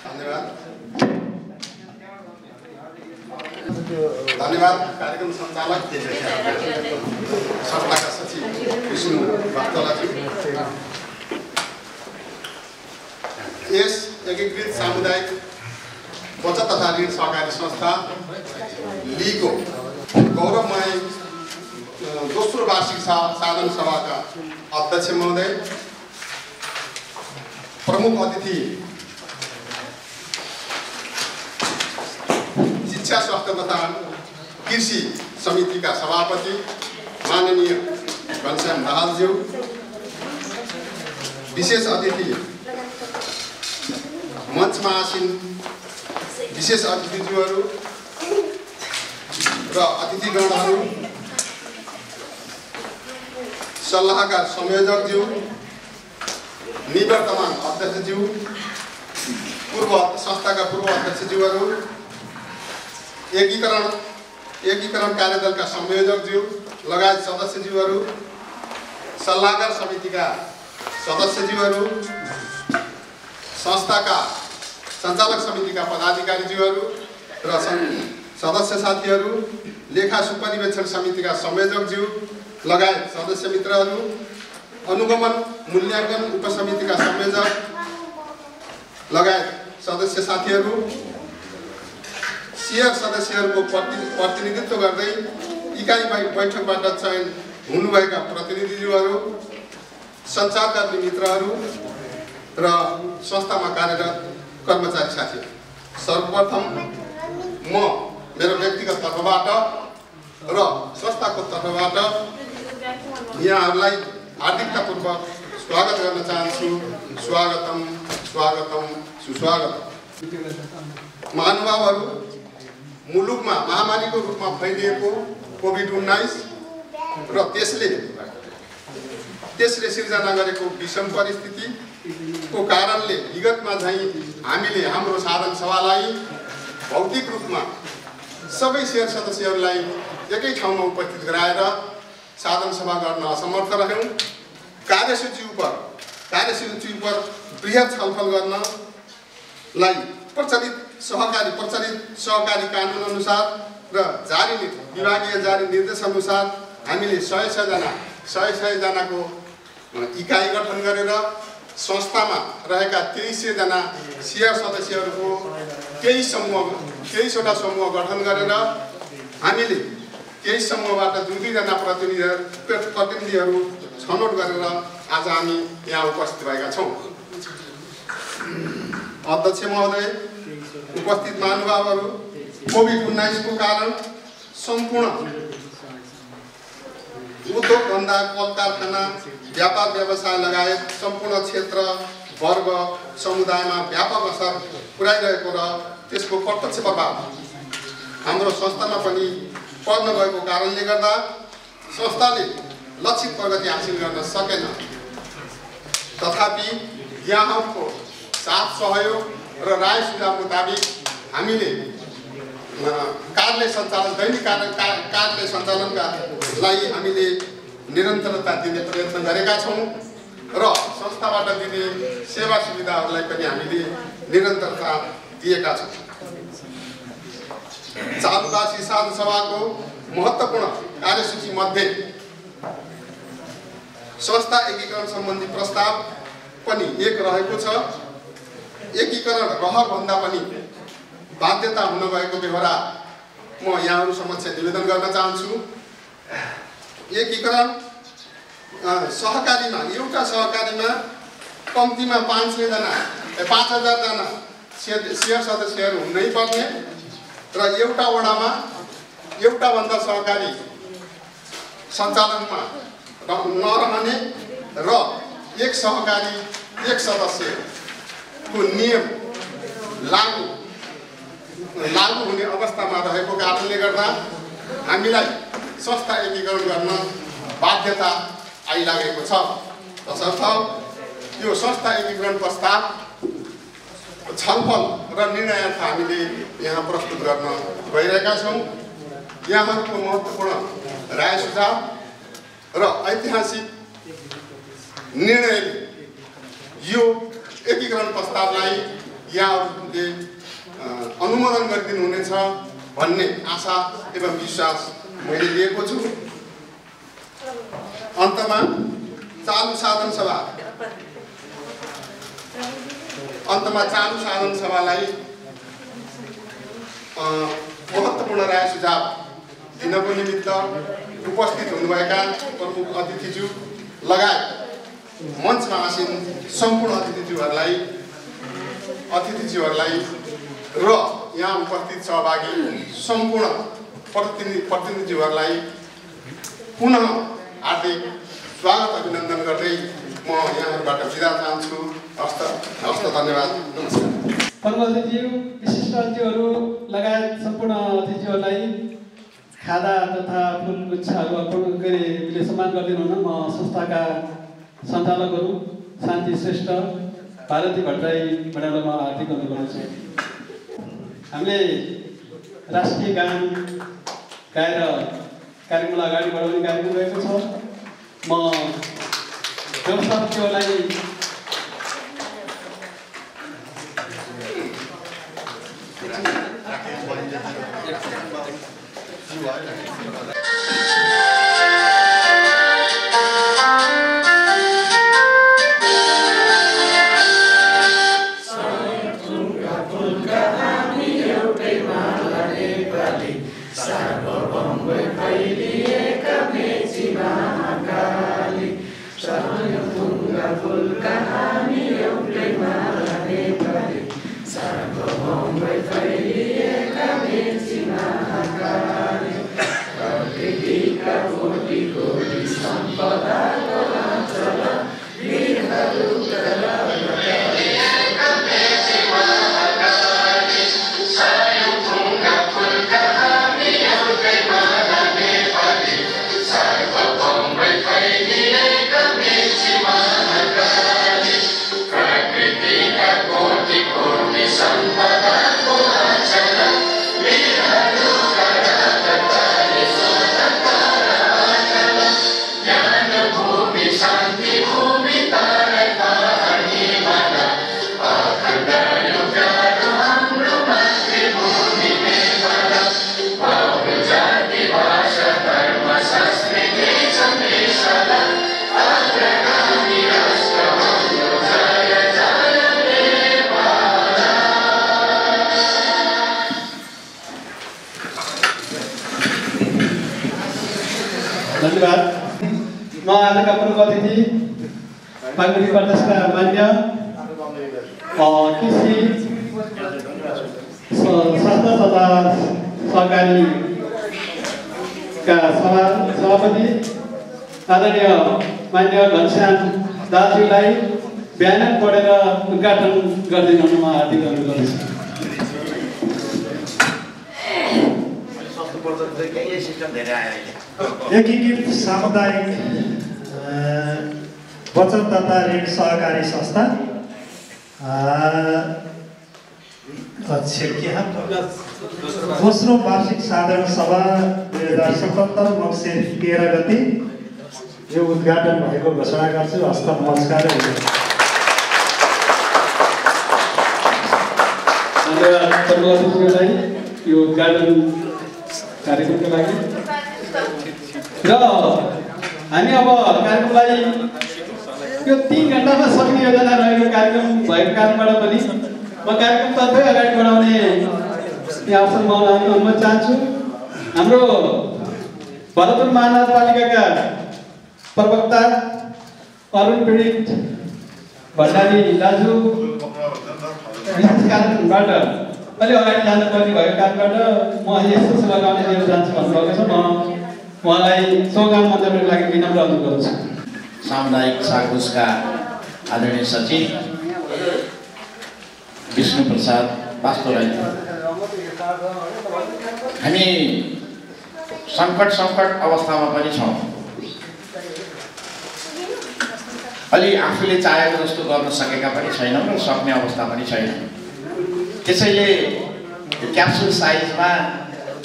धन्यवाद। धन्यवाद कार्यक्रम सञ्चालक संस्थाका सचिव विष्णु भक्तलाजी। यस एकीकृत सामुदायिक बचत तथा ऋण सहकारी संस्था लीको गौरवमय दोस्रो वार्षिक साधन सभाका अध्यक्ष महोदय, प्रमुख अतिथि शिक्षा स्वास्थ्य तथा कृषि समितिका सभापति माननीय घनश्याम दाहालज्यू, विशेष अतिथि मञ्चमा आसीन विशेष अतिथिज्यूहरू र अतिथिगणहरू, सल्लाहकार संयोजकज्यू, निवर्तमान अध्यक्षज्यू, संस्थाका पूर्व अध्यक्षज्यूहरू, एकीकरण कार्यदलका संयोजकज्यू लगायत सदस्यज्यूहरू, सल्लाहकार समितिका सदस्यज्यूहरू, संस्थाका सञ्चालक समितिका पदाधिकारीज्यूहरू र सदस्य साथीहरू, लेखा सुपरिवेक्षण समितिका संयोजकज्यू लगायत सदस्य मित्रहरू, अनुगमन मूल्याङ्कन उपसमितिका संयोजक लगायत सदस्य साथीहरू, शेयर सदस्यहरूको प्रतिनिधित्व गर्दै इकाइ बैठकबाट चयन हुनुभएका प्रतिनिधिज्यूहरू, सञ्चारकर्मी मित्रहरू र संस्थामा कार्यरत कर्मचारी साथीहरू, सर्वप्रथम म मेरो व्यक्तिगत तर्फबाट र संस्थाको तर्फबाट यहाँहरूलाई हार्दिकतापूर्वक स्वागत गर्न चाहन्छु। स्वागतम स्वागतम सुस्वागतम। महानुभावहरू, मुलुकमा महामारीको रूपमा फैलिएको कोभिड-19 र त्यसले सिर्जना गरेको विषम परिस्थितिको कारणले विगतमा झैँ हामीले हाम्रो साधन सभालाई भौतिक रूपमा सबै शेयर सदस्यहरूलाई एकै ठाउँमा उपस्थित गराएर साधन सभा गर्न असमर्थ रह्यौँ। कार्यसूची उप बृहत छलफल गर्नलाई प्रचलित सहकारी कानुन अनुसार र विभागीय जारी निर्देश अनुसार हामीले 100 जनाको इकाइ गठन गरेर संस्थामा रहेका 2300 जना शेयर सदस्यहरूको केहीवटा समूह गठन गरेर हामीले केही समूहबाट 2 जना प्रतिनिधिहरू छनौट गरेर आज हामी यहाँ उपस्थित भएका छौँ। अध्यक्ष महोदय, उपस्थित महानुभावहरू, कोभिड-19 को कारण सम्पूर्ण उद्योग धन्दा, कल कारखाना, व्यापार व्यवसाय लगायत सम्पूर्ण क्षेत्र वर्ग समुदायमा व्यापक असर पुर्याइरहेको र त्यसको प्रत्यक्ष प्रभाव हाम्रो संस्थामा पनि पर्न गएको कारणले गर्दा संस्थाले लक्षित प्रगति हासिल गर्न सकेन। तथापि यहाँहरूको साथ सहयोग र राय सुझाव मुताबिक हामीले दैनिक कार्यालय सञ्चालनका लागि हामीले निरन्तरता दिने प्रयत्न गरेका छौँ र संस्थाबाट दिने सेवा सुविधाहरूलाई पनि हामीले निरन्तरता दिएका छौँ। चालु वार्षिक साधन सभाको महत्त्वपूर्ण कार्यसूची मध्ये संस्था एकीकरण सम्बन्धी प्रस्ताव पनि एक रहेको छ। एकीकरण रहर भन्दा पनि बाध्यता हुन गएको बेहोरा म यहाँहरू समक्ष निवेदन गर्न चाहन्छु। एकीकरण सहकारीमा एउटा सहकारीमा कम्तीमा 5000 जना शेयर सदस्यहरू हुनै पर्ने र एउटा वडामा एउटा भन्दा सहकारी सञ्चालनमा नरहने र एक सहकारी एक सदस्यको नियम लागू हुने अवस्थामा रहेको कारणले गर्दा हामीलाई संस्था एकीकरण गर्न बाध्यता आइलागेको छ। तसर्थ यो संस्था एकीकरण प्रस्ताव छलफल र निर्णयार्थ हामीले यहाँ प्रस्तुत गर्न गइरहेका छौँ। यहाँहरूको महत्त्वपूर्ण राय सुझाव र ऐतिहासिक निर्णयले यो एकीकरण प्रस्तावलाई यहाँहरूले अनुमोदन गरिदिनु हुनेछ भन्ने आशा एवं विश्वास मैले लिएको छु। अन्तमा चालु साधन सभालाई महत्त्वपूर्ण राय सुझाव दिनको निमित्त उपस्थित हुनुभएका प्रमुख अतिथिज्यू लगायत मञ्चमा आसीन सम्पूर्ण अतिथिज्यूहरूलाई र यहाँ उपस्थित सहभागी सम्पूर्ण प्रतिनिधिज्यूहरूलाई पुनः हार्दिक स्वागत अभिनन्दन गर्दै म यहाँहरूबाट बिदा चाहन्छु। हस्त धन्यवाद, नमस्कार। प्रमुख अतिथिज्यू, विशिष्ट अतिथिहरू लगायत सम्पूर्ण अतिथिज्यूहरूलाई खादा तथा फुलगुच्छाहरू अर्पण गरी सम्मान गरिदिनु हुन म संस्थाका सञ्चालकहरू शान्ति श्रेष्ठ, भारती भट्टराई म्याडमलाई म हार्दिक अनुरोध गर्छु। हामीले राष्ट्रिय गान गाएर कार्यक्रमलाई अगाडि बढाउने कार्यक्रम रहेको छ। म व्यवस्थापकहरूलाई धन्यवाद। म आजका प्रमुख अतिथि बागमती प्रदेशका मान्य कृषि स्वास्थ्य तथा सहकारीका सभापति आदरणीय मान्य घनश्याम दाजुलाई ब्यानर पढेर उद्घाटन गरिदिनु हुन म हार्दिक अनुरोध गर्छु। एकीकृत सामुदायिक बचत तथा ऋण सहकारी संस्था दोस्रो वार्षिक साधारण सभा 2077 मङ्सिर 13 गते यो उद्घाटन भएको घोषणा गर्छु। हस्त नमस्कार। यो उद्घाटन कार्यक्रमको लागि र हामी अब कार्यक्रमलाई यो 3 घण्टामा सक्ने योजना रहेको कार्यक्रम भएको कारणबाट पनि म कार्यक्रमतर्फै अगाडि बढाउने यहाँ अवसर म अनुमति चाहन्छु। हाम्रो भरतपुर महानगरपालिकाका प्रवक्ता अरुण पीडित भण्डारी दाजु विशेष कारणबाट अलि अगाडि जानुपर्ने भएको कारणबाट म यस्तो सेवा गर्ने लिएर जान्छु भन्नुभएको छ। म उहाँलाई सौगान मन्दिरको लागि विनम्र अनुरोध गर्छु। सामुदायिक साकुसका आदरणीय सचिव विष्णु प्रसाद वास्तवराई, हामी सङ्कट अवस्थामा पनि छौँ। अलि आफूले चाहेको जस्तो गर्न सकेका पनि छैनौँ र सक्ने अवस्था पनि छैन। त्यसैले क्याप्सुल साइजमा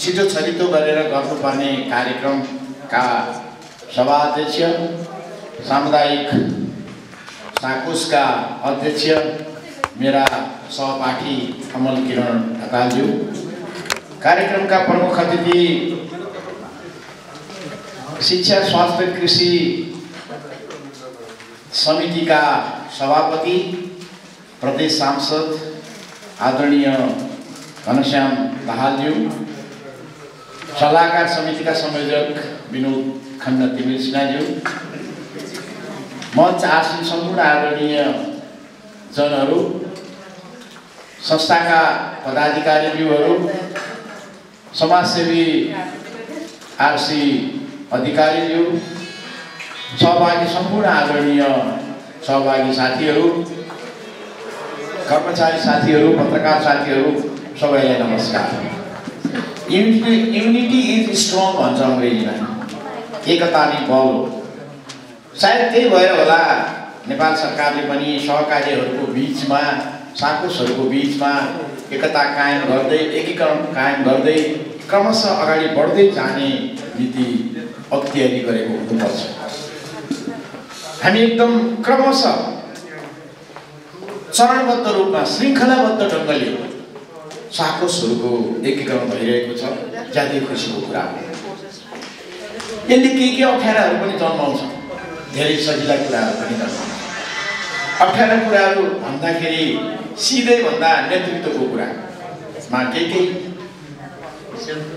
छिटो छरितो गरेर गर्नुपर्ने कार्यक्रमका सभाध्यक्ष, सामुदायिक साकुसका अध्यक्ष, मेरा सहपाठी अमल किरण ढकालज्यू कार्यक्रमका प्रमुख अतिथि शिक्षा स्वास्थ्य कृषि समितिका सभापति प्रदेश सांसद आदरणीय घनश्याम दाहालज्यू, सल्लाहकार समितिका संयोजक विनोद खण्ड तिमिल सिन्हाज्यू, मञ्च आसीन सम्पूर्ण आदरणीय जनहरू, संस्थाका पदाधिकारीज्यूहरू, समाजसेवी आरसी अधिकारीज्यू, सहभागी सम्पूर्ण आदरणीय सहभागी साथीहरू, कर्मचारी साथीहरू, पत्रकार साथीहरू, सबैलाई नमस्कार। युनिटी इज स्ट्रङ भन्छ अङ्ग्रेजीमा, एकता नै बल हो। सायद त्यही भएर होला नेपाल सरकारले पनि सहकारीहरूको बिचमा, साकोसहरूको बिचमा एकता कायम गर्दै, एकीकरण कायम गर्दै क्रमशः अगाडि बढ्दै जाने नीति अख्तियारी गरेको हुनुपर्छ। हामी एकदम क्रमशः चरणबद्ध रूपमा श्रृङ्खलाबद्ध ढङ्गले साकोसहरूको एकीकरण भइरहेको छ, ज्यादै खुसीको कुरा हो। यसले केही अप्ठ्याराहरू पनि जन्माउँछ, धेरै सजिला कुराहरू पनि जन्माउँछ। अप्ठ्यारा कुराहरू भन्दाखेरि सिधै भन्दा नेतृत्वको कुरामा केही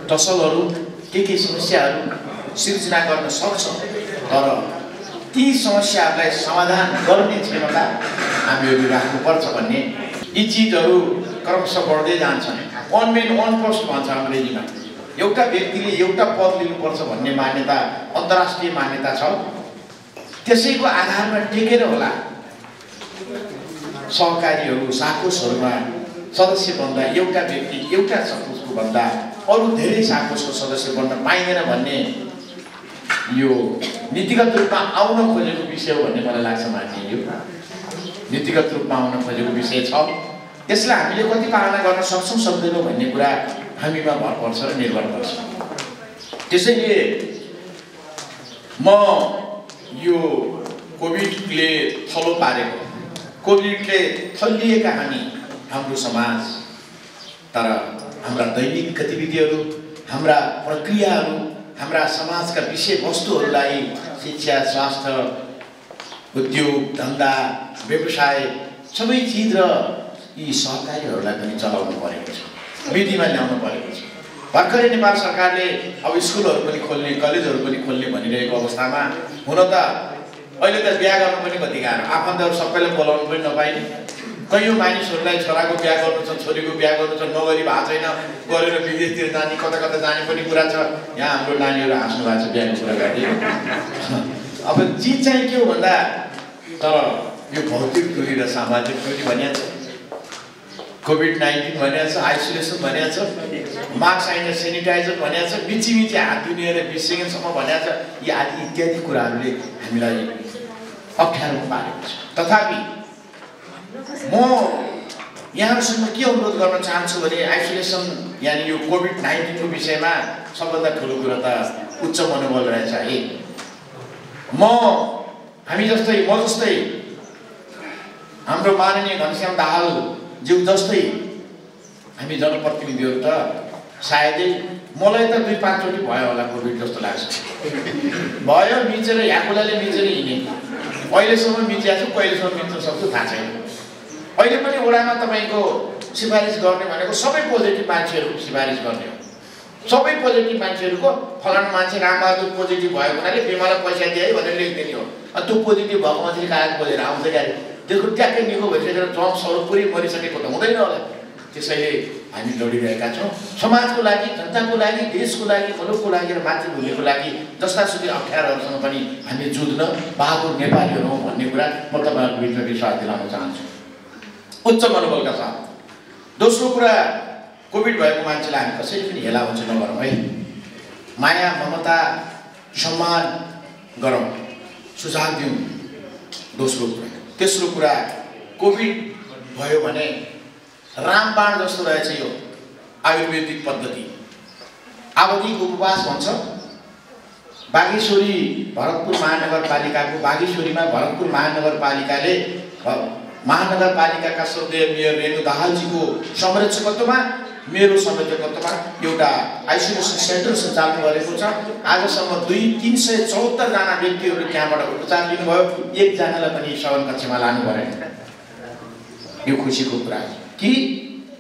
टसलहरू, केही समस्याहरू सिर्जना गर्न सक्छ, तर ती समस्याहरूलाई समाधान गर्ने क्षमता हामीहरू राख्नुपर्छ भन्ने यी चिजहरू क्रमशः बढ्दै जान्छन्। वान मैन वान पोस्ट भन्छ अङ्ग्रेजीमा। एउटा व्यक्तिले एउटा पद लिनुपर्छ भन्ने मान्यता, अन्तर्राष्ट्रिय मान्यता छ। त्यसैको आधारमा टेकेर होला सहकारीहरू, साकोसहरूमा सदस्य बन्दा एउटा व्यक्ति एउटा साकोसको भन्दा अरू धेरै साकोसको सदस्य बन्न पाइँदैन भन्ने यो नीतिगत रूपमा आउन खोजेको विषय हो भन्ने मलाई लाग्छ। मान्य यो नीतिगत रूपमा आउन खोजेको विषय छ। यसलाई हामीले कति पालना गर्न सक्छौँ सक्दैनौँ भन्ने कुरा हामीमा भर पर्छ र निर्भर पर्छ। त्यसैले म यो कोभिडले थलो पारेको, कोभिडले थलिएका हाम्रो समाज, तर हाम्रा दैनिक गतिविधिहरू, हाम्रा प्रक्रियाहरू, हाम्रा समाजका विषयवस्तुहरूलाई शिक्षा, स्वास्थ्य, उद्योग, धन्दा, व्यवसाय सबै चिज र यी सहकारीहरूलाई पनि चलाउनु परेको छ, विधिमा ल्याउनु परेको छ। भर्खरै नेपाल सरकारले अब स्कुलहरू पनि खोल्ने, कलेजहरू पनि खोल्ने भनिरहेको अवस्थामा हुन त अहिले त बिहा गर्नु पनि कति गाह्रो, आफन्तहरू सबैलाई बोलाउनु पनि नपाइने, कैयौँ मानिसहरूलाई छोराको बिहा गर्नु छ, छोरीको बिहा गर्नु छ, नगरी भएको छैन, गरेर विदेशतिर जाने, कता कता जाने पनि कुरा छ। यहाँ हाम्रो नानीहरू हाँस्नु भएको छ बिहाको कुरा गर्दै। अब चिज चाहिँ के हो भन्दा, तर यो भौतिक दूरी र सामाजिक दूरी भनिएको छ, कोभिड-19 भनिएको छ, आइसोलेसन भनिएको छ, मास्क चाहिने, सेनिटाइजर भनिएको छ, मिची हात धुने 20 सेकेन्डसम्म भनिएको छ। यी आदि इत्यादि कुराहरूले हामीलाई अप्ठ्यारोमा पारेको छ। तथापि म यहाँहरूसँग के अनुरोध गर्न चाहन्छु भने, आइसोलेसन यानि यो कोभिड-19 को विषयमा सबभन्दा ठुलो कुरा त उच्च मनोबल रहेछ है। हामी जस्तै, म जस्तै, हाम्रो माननीय घनश्याम दाहालज्यू जस्तै हामी जनप्रतिनिधिहरू त सायदै, मलाई त 2-5 चोटि भयो होला कोभिड जस्तो लाग्छ। भयो, मिचेर याकुलाले मिचेर हिँडेँ, अहिलेसम्म मिचिया छु, कहिलेसम्म मिच्न सक्छु थाहा छैन। अहिले पनि वडामा तपाईँको सिफारिस गर्ने भनेको सबै पोजिटिभ मान्छेहरूको सिफारिस गर्ने हो। सबै पोजिटिभ मान्छेहरूको फलानु मान्छे रामबहादुर पोजिटिभ भएको हुनाले बिमालाई पैसा दिए भनेर लेखिदिने हो। अनि त्यो पोजिटिभ भएको मान्छेले कागज खोजेर आउँछ क्या, त्यसको ट्याक्कै निको भइसकेर जम स्वरूप पुरै मरिसकेको त हुँदैन होला। त्यसैले हामी लडिरहेका छौँ समाजको लागि, जनताको लागि, देशको लागि, मुलुकको लागि र मातृभूमिको लागि। जस्तासुकै अप्ठ्यारोहरूसँग पनि हामी जुझ्न बहादुर नेपालीहरू हौँ भन्ने कुरा म तपाईँहरूको बिचमा विश्वास दिलाउन चाहन्छु, उच्च मनोबलका साथ। दोस्रो कुरा, कोभिड भएको मान्छेलाई हामी कसैले पनि हेला हुन्छ नगरौँ है, माया ममता सम्मान गरौँ, सुझाव दिउँ। दोस्रो कुरा। तेस्रो कुरा, कोभिड भयो भने रामबाण जस्तो रहेछ यो आयुर्वेदिक पद्धति। आवधिक उपवास भन्छ। बागेश्वरी भरतपुर महानगरपालिकाको, बागेश्वरीमा भरतपुर महानगरपालिकाले महानगरपालिकाका श्रद्धेय मेयर रेणु दाहालजीको संरक्षकत्वमा मेरो संयोजकत्वमा एउटा आइसोलेसन सेन्टर सञ्चालन गरेको छ। आजसम्म 374 जना व्यक्तिहरू त्यहाँबाट उपचार लिनुभयो। एकजनालाई पनि सवन कक्षमा लानु परेन। यो खुसीको कुरा कि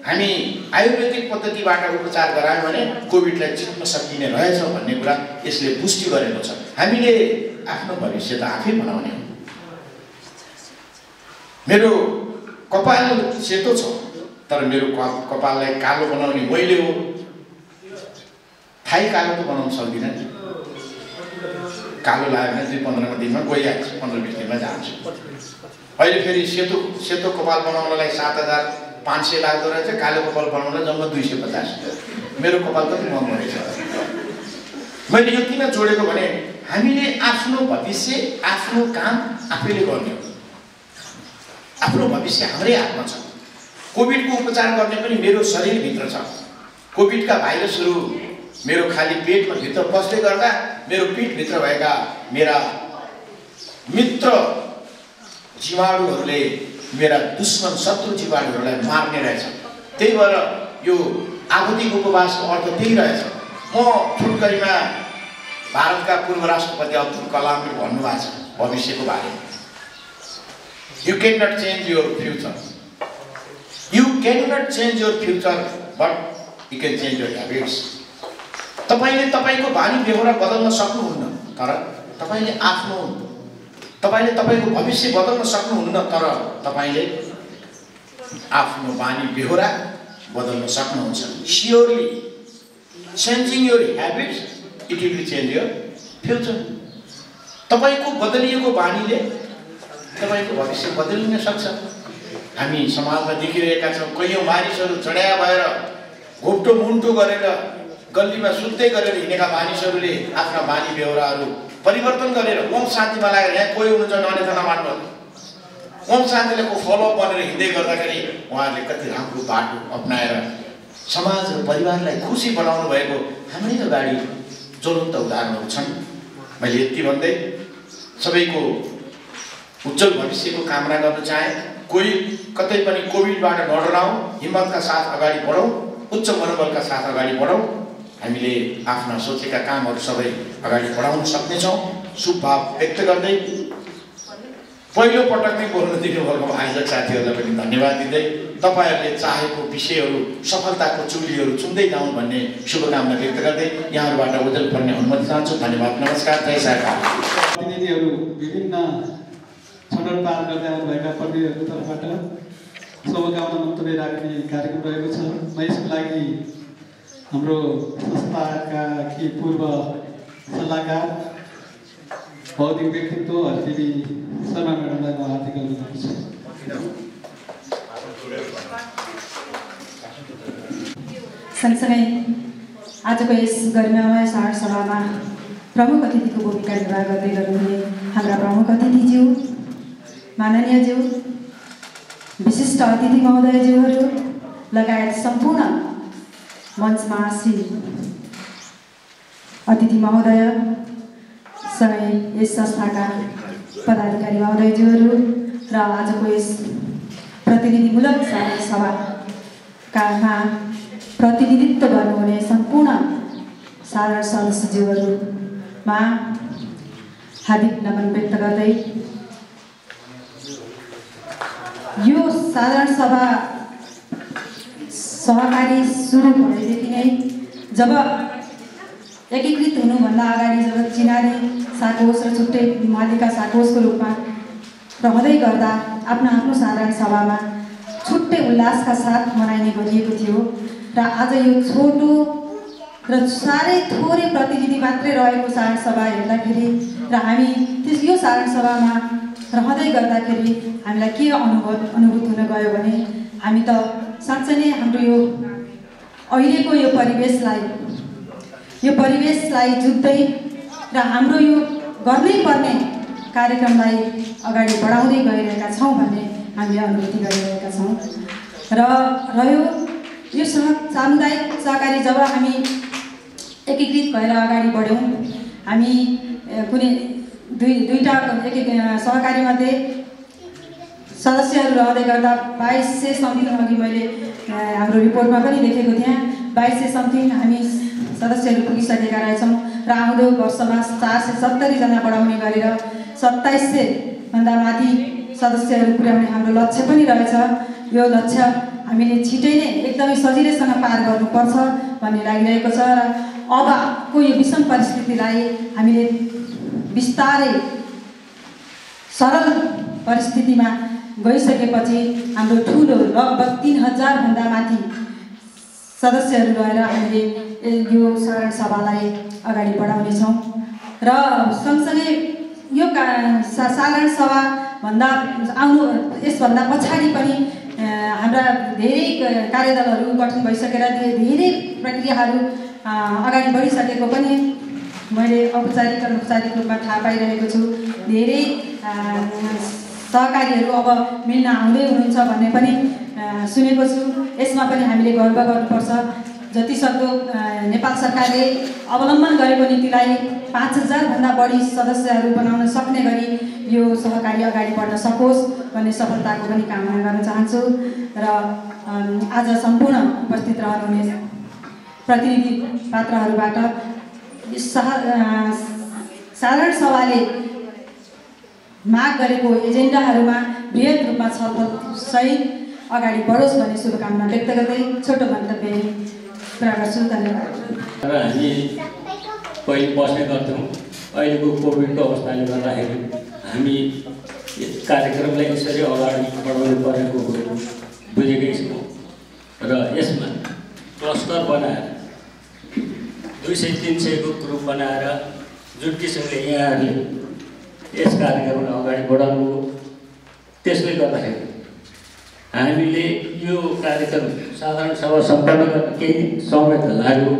हामी आयुर्वेदिक पद्धतिबाट उपचार गरायौँ भने कोभिडलाई जित्न सकिने रहेछ भन्ने कुरा यसले पुष्टि गरेको छ। हामीले आफ्नो भविष्य त आफै बनाउने हो। मेरो कपाल सेतो छ तर मेरो कपाललाई कालो बनाउने मैले हो। थाई कालो त बनाउन सक्दिनँ नि। कालो लाग्यो भने 15 दिनमा गइहाल्छ, 15-20 दिनमा जान्छ। अहिले फेरि सेतो कपाल बनाउनलाई 7500 लाग्दो रहेछ। कालो कपाल बनाउनलाई जम्मा 250। मेरो कपाल कति महँगो रहेछ। मैले यो किन जोडेको भने हामीले आफ्नो भविष्य आफ्नो काम आफैले गर्ने हो। आफ्नो भविष्य हाम्रै हातमा छ। कोभिडको उपचार गर्ने पनि मेरो शरीरभित्र छ। कोभिडका भाइरसहरू मेरो खाली पेटमा भित्र पस्दै गर्दा मेरो पेटभित्र भएका मेरा मित्र जीवाणुहरूले मेरा दुश्मन शत्रु जीवाणुहरूलाई मार्ने रहेछ। त्यही भएर यो आगतिक उपवासको अर्थ त्यही रहेछ। म छोटकरीमा भारतका पूर्व राष्ट्रपति अब्दुल कलामले भन्नुभएको छ भविष्यको बारेमा। You cannot change your future. You cannot change your future, but you can change your habits. तपाईले तपाईको बानी बेहोरा बदल्न सक्नुहुन्न तर तपाईले तपाईको भविष्य बदल्न सक्नुहुन्न तर तपाईले आफ्नो बानी बेहोरा बदल्न सक्नुहुन्छ। Surely changing your habits it will change your future. तपाईको बदलिएको बानीले तपाईको भविष्य बदलिन सक्छ। हामी समाजमा देखिरहेका छौँ कयौं मानिसहरू चढाया भएर घोप्टो मुन्टो गरेर गल्लीमा सुत्दै गरेर हिँडेका मानिसहरूले आफ्ना बानी बेहोराहरू परिवर्तन गरेर ओम शान्तिमा लागेर यहाँ कोही हुनुहुन्छ अन्यथा नमान्नु। ओम शान्तिले को फलोअप बनेर हिँड्दै गर्दाखेरि उहाँहरूले कति राम्रो बाटो अपनाएर समाज र परिवारलाई खुसी बनाउनु भएको हाम्रै अगाडि ज्वलन्त उदाहरणहरू छन्। मैले यति भन्दै सबैको उज्जवल भविष्यको कामना गर्न चाहे। कोही कतै पनि कोभिडबाट नडराउँ, हिम्मतका साथ अगाडि बढौँ, उच्च मनोबलका साथ अगाडि बढौँ। हामीले आफ्ना सोचेका कामहरू सबै अगाडि बढाउन सक्नेछौँ। शुभ भाव व्यक्त गर्दै पहिलो पटक नै बोल्न दिनुभएको आयोजक साथीहरूलाई पनि धन्यवाद दिँदै तपाईहरूले चाहेको विषयहरू सफलताको चुलीहरू चुन्दै जाउँ भन्ने शुभकामना व्यक्त गर्दै यहाँहरूबाट ओझेल पर्ने अनुमति चाहन्छु। धन्यवाद, नमस्कार, जय सरकार। प्रतिनिधिहरू विभिन्न छनौट पार गर्दै आउनुभएका प्रतिनिधिहरूको तर्फबाट शुभकामना मन्तव्य राख्ने कार्यक्रम रहेको छ। म यसको लागि हाम्रो संस्थाका कि पूर्व सल्लाहकार बौद्धिक व्यक्तित्व हरदेवी शर्मा म्याडमलाई म हार्दिक अनुरोध गर्छु। सँगसँगै आजको यस गरिमामय सार सभामा प्रमुख अतिथिको भूमिका निर्वाह गर्दै गर्नुहुने हाम्रा प्रमुख अतिथिज्यू, माननीयज्यू, विशिष्ट अतिथि महोदयज्यूहरू लगायत सम्पूर्ण मञ्चमा आसीन अतिथि महोदय सँगै यस संस्थाका पदाधिकारी महोदयज्यूहरू र आजको यस प्रतिनिधिमूलक साझा सभाकामा प्रतिनिधित्व गर्नुहुने सम्पूर्ण साधारण सदस्यज्यूहरूमा हार्दिक नमन व्यक्त गर्दै यो साधारण सभा सहकारी सुरु भएदेखि नै जब एकीकृत हुनुभन्दा अगाडि जब चिनारी साकोस र छुट्टै मालिका साकोसको रूपमा रहँदै गर्दा आफ्नो आफ्नो साधारण सभामा छुट्टै उल्लासका साथ मनाइने गरिएको थियो र आज यो छोटो र साह्रै थोरै प्रतिनिधि मात्रै रहेको साधारण सभा हेर्दाखेरि र हामी यो साधारण सभामा रहँदै गर्दाखेरि हामीलाई के अनुभूत हुन गयो भने हामी त साँच्चै नै हाम्रो यो अहिलेको यो परिवेशलाई जुत्दै र हाम्रो यो गर्नै पर्ने कार्यक्रमलाई अगाडि बढाउँदै गइरहेका छौँ भन्ने हामीले अनुभूति गरिरहेका छौँ। र रह्यो यो सामुदायिक सहकारी जब हामी एकीकृत भएर अगाडि बढ्यौँ, हामी कुनै दुईटा सहकारी मध्ये सदस्यहरू रहँदै गर्दा 2200 समथिङ अघि मैले हाम्रो रिपोर्टमा पनि देखेको थिएँ 2200 समथिङ हामी सदस्यहरू पुगिसकेका रहेछौँ र आउँदो वर्षमा 470 जना बढाउने गरेर 2700 भन्दा माथि सदस्यहरू पुर्याउने हाम्रो लक्ष्य पनि रहेछ। यो लक्ष्य हामीले छिटै नै एकदमै सजिलैसँग पार गर्नुपर्छ भन्ने लागिरहेको छ र अबको यो विषम परिस्थितिलाई हामीले बिस्तारै सरल परिस्थितिमा गइसकेपछि हाम्रो ठुलो लगभग 3000 भन्दा माथि सदस्यहरू रहेर हामीले यो साधारण सभालाई अगाडि बढाउनेछौँ र सँगसँगै यो साधारण सभा भन्दा यसभन्दा पछाडि पनि हाम्रा धेरै कार्यदलहरू गठन भइसकेर धेरै प्रक्रियाहरू अगाडि बढिसकेको पनि मैले औपचारिक र अनौपचारिक रूपमा थाहा पाइरहेको छु। धेरै सहकारीहरू अब मिल्न आउँदै हुनुहुन्छ भन्ने पनि सुनेको छु। यसमा पनि हामीले गर्व गर्नुपर्छ। जतिसक्दो नेपाल सरकारले अवलम्बन गरेको नीतिलाई 5000 भन्दा बढी सदस्यहरू बनाउन सक्ने गरी यो सहकारी अगाडि बढ्न सकोस् भन्ने सफलताको पनि कामना गर्न चाहन्छु र आज सम्पूर्ण उपस्थित रहनुहुने प्रतिनिधि पात्रहरूबाट साधारण सभाले माग गरेको एजेन्डाहरूमा बृहत रूपमा छलफल सहित अगाडि बढोस् भन्ने शुभकामना व्यक्त गर्दै छोटो मन्तव्य पुरा गर्छु। धन्यवाद। हामी पहिले बस्ने गर्थ्यौँ। अहिलेको कोभिडको अवस्थाले गर्दाखेरि हामी कार्यक्रमलाई यसरी अगाडि बढाउनु परेको बुझेकै छौँ र यसमा क्लस्टर बनाएर 200-300 को ग्रुप बनाएर जुन किसिमले यहाँहरूले यस कार्यक्रमलाई अगाडि बढाउनु त्यसले गर्दाखेरि हामीले यो कार्यक्रम साधारण सभा सम्पन्न गर्न केही समय त लाग्यो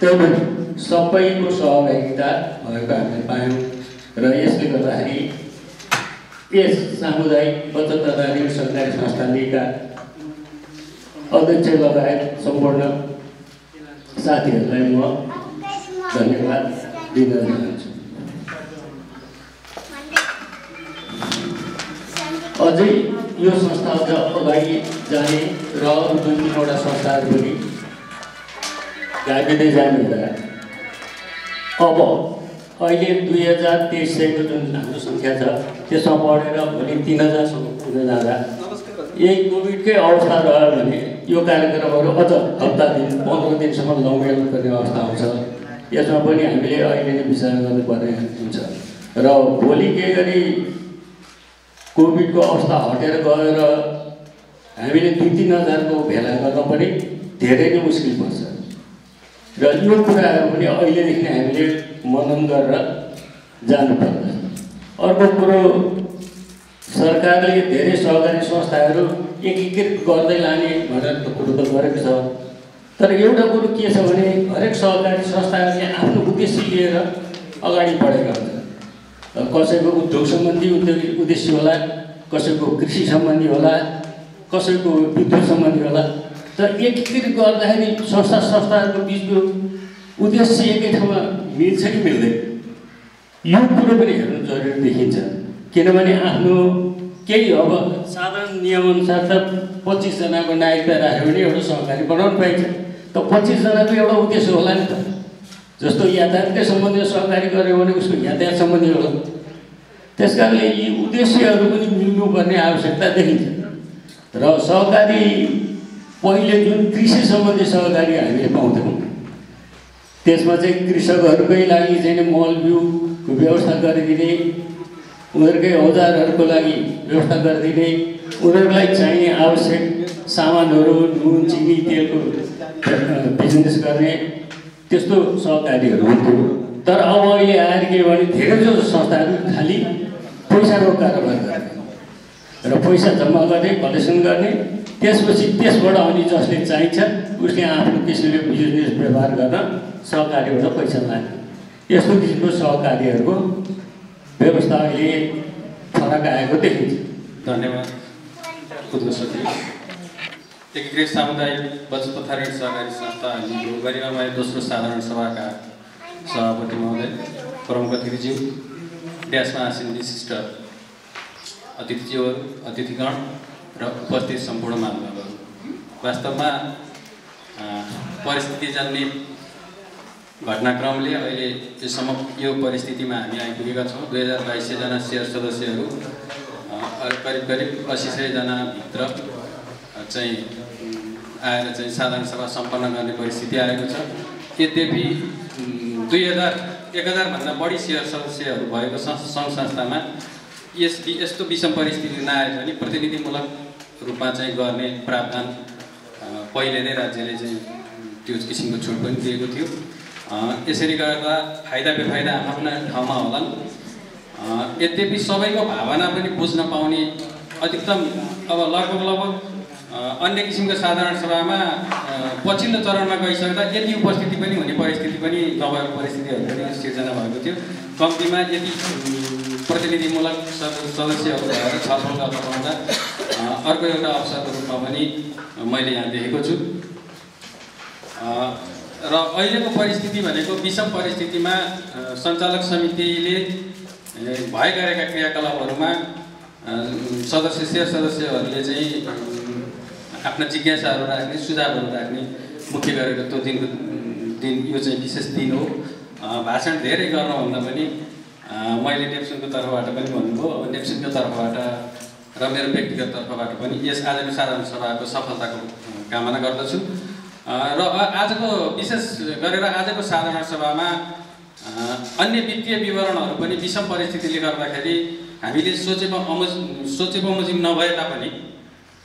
तैपनि सबैको सहभागिता भएको हामीले पायौँ र यसले गर्दाखेरि यस सामुदायिक बचत तथा ऋण सहकारी संस्था लीगका अध्यक्ष लगायत सम्पूर्ण साथीहरूलाई म धन्यवाद दिन चाहन्छु। अझै यो संस्था अझ अगाडि जाने र अरू 2-3वटा संस्थाहरू पनि गाभिँदै जाने हुँदा अब अहिले 2300 को जुन हाम्रो सङ्ख्या छ त्यसमा बढेर भोलि 3000सम्म पुग्न जाँदा यही कोभिडकै अवस्था रह्यो भने यो कार्यक्रमहरू अझ हप्ता दिन 15 दिनसम्म लम्ब्याउनु पर्ने अवस्था आउँछ। यसमा पनि हामीले अहिले नै विचार गर्नुपर्ने हुन्छ र भोलि के गरी कोभिडको अवस्था हटेर गएर हामीले 2-3 को भेला गर्न पनि धेरै नै मुस्किल पर्छ र यो कुराहरू पनि अहिलेदेखि नै हामीले मनन गरेर जानुपर्छ। अर्को कुरो सरकारले धेरै सहकारी संस्थाहरू एकीकृत गर्दै लाने भनेर त कुरो त गरेको छ तर एउटा कुरो के छ भने हरेक सहकारी संस्थाहरूले आफ्नो उद्देश्य लिएर अगाडि बढेका हुन्छन्। कसैको उद्योग सम्बन्धी उद्देश्य होला, कसैको कृषि सम्बन्धी होला, कसैको विद्युत सम्बन्धी होला तर एकीकृत गर्दाखेरि संस्थाहरूको बिचको उद्देश्य एकै ठाउँमा मिल्छ कि मिल्दैन यो कुरो पनि हेर्नु जरुरी देखिन्छ। किनभने आफ्नो केही अब साधारण नियमअनुसार त 25 जनाको नागरिकता राख्यो भने एउटा सहकारी बनाउनु पाइन्छ त 25 जनाको एउटा उद्देश्य होला नि त। जस्तो यातायातकै सम्बन्धी सहकारी गर्यो भने उसको यातायात सम्बन्धी होला। त्यसकारणले यी उद्देश्यहरू पनि मिल्नुपर्ने आवश्यकता देखिन्छ र सहकारी पहिले जुन कृषि सम्बन्धी सहकारी हामीले पाउँथ्यौँ त्यसमा चाहिँ कृषकहरूकै लागि चाहिँ मल बिउको व्यवस्था गरिदिने, उनीहरूकै औजारहरूको लागि व्यवस्था गरिदिने, उनीहरूलाई चाहिने आवश्यक सामानहरू नुन चिनी तेलको बिजनेस गर्ने त्यस्तो सहकारीहरू हुन्थ्यो। तर अब अहिले आएर के भने धेरैजसो संस्थाहरू खालि पैसाको कारोबार गर्ने र पैसा जम्मा गर्ने, कलेक्सन गर्ने, त्यसपछि त्यसबाट अनि जसले चाहिन्छ उसले आफ्नो किसिमले बिजनेस व्यवहार गर्न सहकारीबाट पैसा लाने यस्तो किसिमको सहकारीहरूको व्यवस्था अहिले फरक आएको देखिन्छ। धन्यवाद। एकीकृत सामुदायिक बचत तथा ऋण सहकारी संस्था गरिमामय दोस्रो साधारण सभाका सभापति महोदय, प्रमुख अतिथिज्यू, ड्यासमा आसीन विशिष्ट अतिथिगण र उपस्थित सम्पूर्ण महानुभावहरू, वास्तवमा परिस्थितिजन्य घटनाक्रमले अहिले यो परिस्थितिमा हामी आइपुगेका छौँ। 2200 जना सेयर सदस्यहरू करिब 80-100 जनाभित्र चाहिँ आएर चाहिँ साधारण सभा सम्पन्न गर्ने परिस्थिति आएको छ। यद्यपि 1000 भन्दा बढी सेयर सदस्यहरू भएको सङ्घ संस्थामा यस्तो विषम परिस्थिति नआए पनि प्रतिनिधिमूलक रूपमा चाहिँ गर्ने प्रावधान पहिले नै राज्यले चाहिँ त्यो किसिमको छुट पनि दिएको थियो। यसरी गर्दा फाइदा बेफाइदा आफ्ना ठाउँमा होलान्। यद्यपि सबैको भावना पनि बुझ्न पाउने अधिकतम अब लगभग अन्य किसिमको साधारण सभामा पछिल्लो चरणमा गइसक्दा यति उपस्थिति पनि हुने परिस्थिति पनि नभएको परिस्थितिहरू पनि सिर्जना भएको थियो। कम्तीमा यति प्रतिनिधिमूलक सदस्यहरू भएर छलफल गर्न पाउँदा अर्को एउटा अवसरको रूपमा पनि मैले यहाँ देखेको छु। र अहिलेको परिस्थिति भनेको विषम परिस्थितिमा सञ्चालक समितिले भए गरेका क्रियाकलापहरूमा सेयर सदस्यहरूले चाहिँ आफ्ना जिज्ञासाहरू राख्ने, सुझावहरू राख्ने मुख्य गरेर त्यो दिन यो चाहिँ विशेष दिन हो। भाषण धेरै गर्नुभन्दा पनि मैले नेप्सनको तर्फबाट पनि भन्नुभयो, अब नेप्सनको तर्फबाट र मेरो व्यक्तिगत तर्फबाट पनि यस आजको साधारण सभाको सफलताको कामना गर्दछु। र आजको विशेष गरेर आजको साधारण सभामा अन्य वित्तीय विवरणहरू पनि विषम परिस्थितिले गर्दाखेरि हामीले सोचे बमोजिम नभए तापनि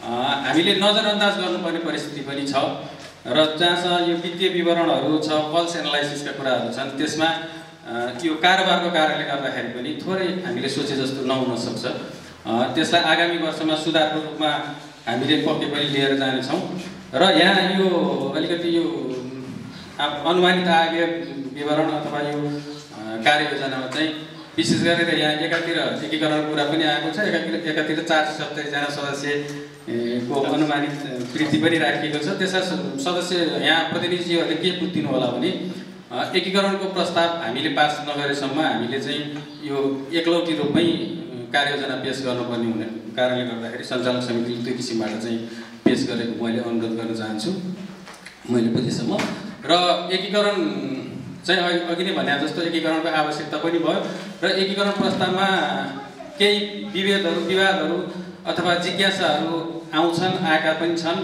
हामीले नजरअन्दाज गर्नुपर्ने परिस्थिति पनि छ। र जहाँसम्म यो वित्तीय विवरणहरू छ, पल्स एनालाइसिसका कुराहरू छन्, त्यसमा यो कारोबारको कारणले गर्दाखेरि पनि थोरै हामीले सोचे जस्तो नहुन सक्छ। त्यसलाई आगामी वर्षमा सुधारको रूपमा हामीले पक्कै पनि लिएर जानेछौँ। र यहाँ यो अलिकति यो अनुमानित आय विवरण अथवा यो कार्ययोजनामा चाहिँ विशेष गरेर यहाँ एकातिर एकीकरणको कुरा पनि आएको छ, एकातिर 470 जना सदस्यको अनुमानित वृद्धि पनि राखिएको छ। त्यसमा सदस्य यहाँ प्रतिनिधिज्यूहरूले के बुझिदिनु होला भने एकीकरणको प्रस्ताव हामीले पास नगरेसम्म हामीले चाहिँ यो एकलौटी रूपमै कार्ययोजना पेश गर्नुपर्ने हुने कारणले गर्दाखेरि सञ्चालक समितिले त्यो किसिमबाट चाहिँ पेश गरेको मैले अनुरोध गर्न चाहन्छु मैले बुझेसम्म। र एकीकरण चाहिँ अघि नै भने जस्तो एकीकरणको आवश्यकता पनि भयो र एकीकरण प्रस्तावमा केही विवादहरू अथवा जिज्ञासाहरू आएका पनि छन्।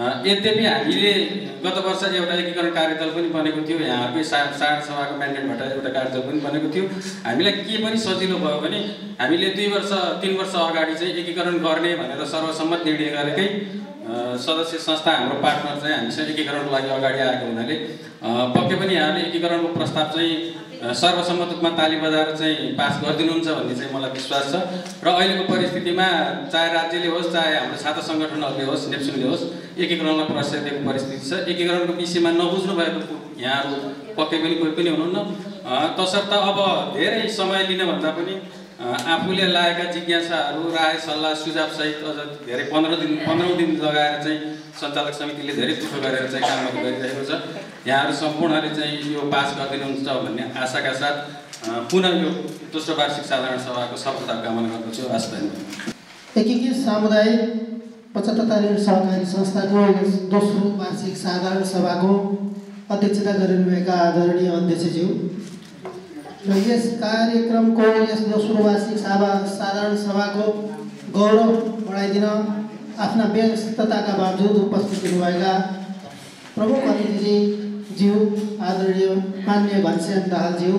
यद्यपि हामीले गत वर्ष एउटा एकीकरण कार्यदल पनि बनेको थियो, यहाँहरूकै साधारण सभाको म्यान्डेटबाट एउटा कार्यदल पनि बनेको थियो। हामीलाई के पनि सजिलो भयो भने हामीले 2-3 वर्ष अगाडि चाहिँ एकीकरण गर्ने भनेर सर्वसम्मत निर्णय गरेकै सदस्य संस्था हाम्रो पार्टनर चाहिँ हामीसँग एकीकरणको लागि अगाडि आएको हुनाले पक्कै पनि यहाँले एकीकरणको प्रस्ताव चाहिँ सर्वसम्मत रूपमा ताली बजाएर चाहिँ पास गरिदिनुहुन्छ भन्ने चाहिँ मलाई विश्वास छ। र अहिलेको परिस्थितिमा चाहे राज्यले होस् चाहे हाम्रो छात्र सङ्गठनहरूले होस् नेप्सनले होस् एकीकरणलाई प्रश्रय दिएको परिस्थिति छ। एकीकरणको विषयमा नबुझ्नु भएको यहाँहरू पक्कै पनि कोही पनि हुनुहुन्न। तसर्थ अब धेरै समय लिनभन्दा पनि आफूले लागेका जिज्ञासाहरू राय सल्लाह सुझावसहित अझ धेरै 15 दिन लगाएर चाहिँ सञ्चालक समितिले धेरै दुःख गरेर चाहिँ कामहरू गरिरहेको छ। यहाँहरू सम्पूर्णले चाहिँ यो पास गरिदिनुहुन्छ भन्ने आशाका साथ पुनः यो दोस्रो वार्षिक साधारण सभाको सफलताको कामना गर्दछु। हस् धन्यवाद। एकीकृत सामुदायिक 75 ऋण सहकारी संस्थाको दोस्रो वार्षिक साधारण सभाको अध्यक्षता गरिरहेका आदरणीय अध्यक्षज्यू र यस कार्यक्रमको यस दोस्रो वार्षिक साधारण सभाको गौरव बढाइदिन आफ्ना व्यस्तताका बावजुद उपस्थित हुनुभएका प्रमुख अतिथिज्यू आदरणीय माननीय घनश्याम दाहालज्यू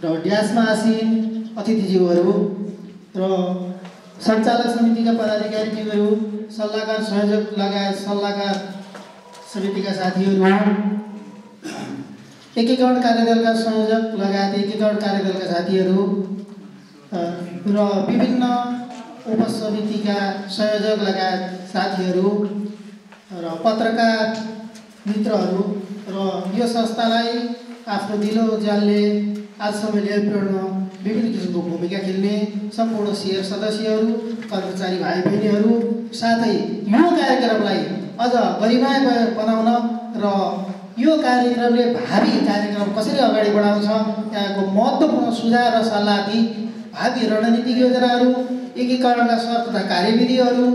र ड्यासमा आसीन अतिथिज्यूहरू र सञ्चालक समितिका पदाधिकारीज्यूहरू, सल्लाहकार संयोजक लगायत सल्लाहकार समितिका साथीहरू, एकीकरण कार्यदलका संयोजक लगायत एकीकरण कार्यदलका साथीहरू र विभिन्न उपसमितिका संयोजक लगायत साथीहरू र पत्रकार मित्रहरू र यो संस्थालाई आफ्नो दिलो ज्यानले आजसम्म ल्याइपुर्याउन विभिन्न किसिमको भूमिका खेल्ने सम्पूर्ण सेयर सदस्यहरू, कर्मचारी भाइ बहिनीहरू, साथै यो कार्यक्रमलाई अझ गरिमामय बनाउन र यो कार्यक्रमले भावी कार्यक्रम कसरी अगाडि बढाउँछ त्यहाँको महत्त्वपूर्ण सुझाव र सल्लाह दिई भावी रणनीतिक योजनाहरू, एकीकरणका शर्त तथा कार्यविधिहरू,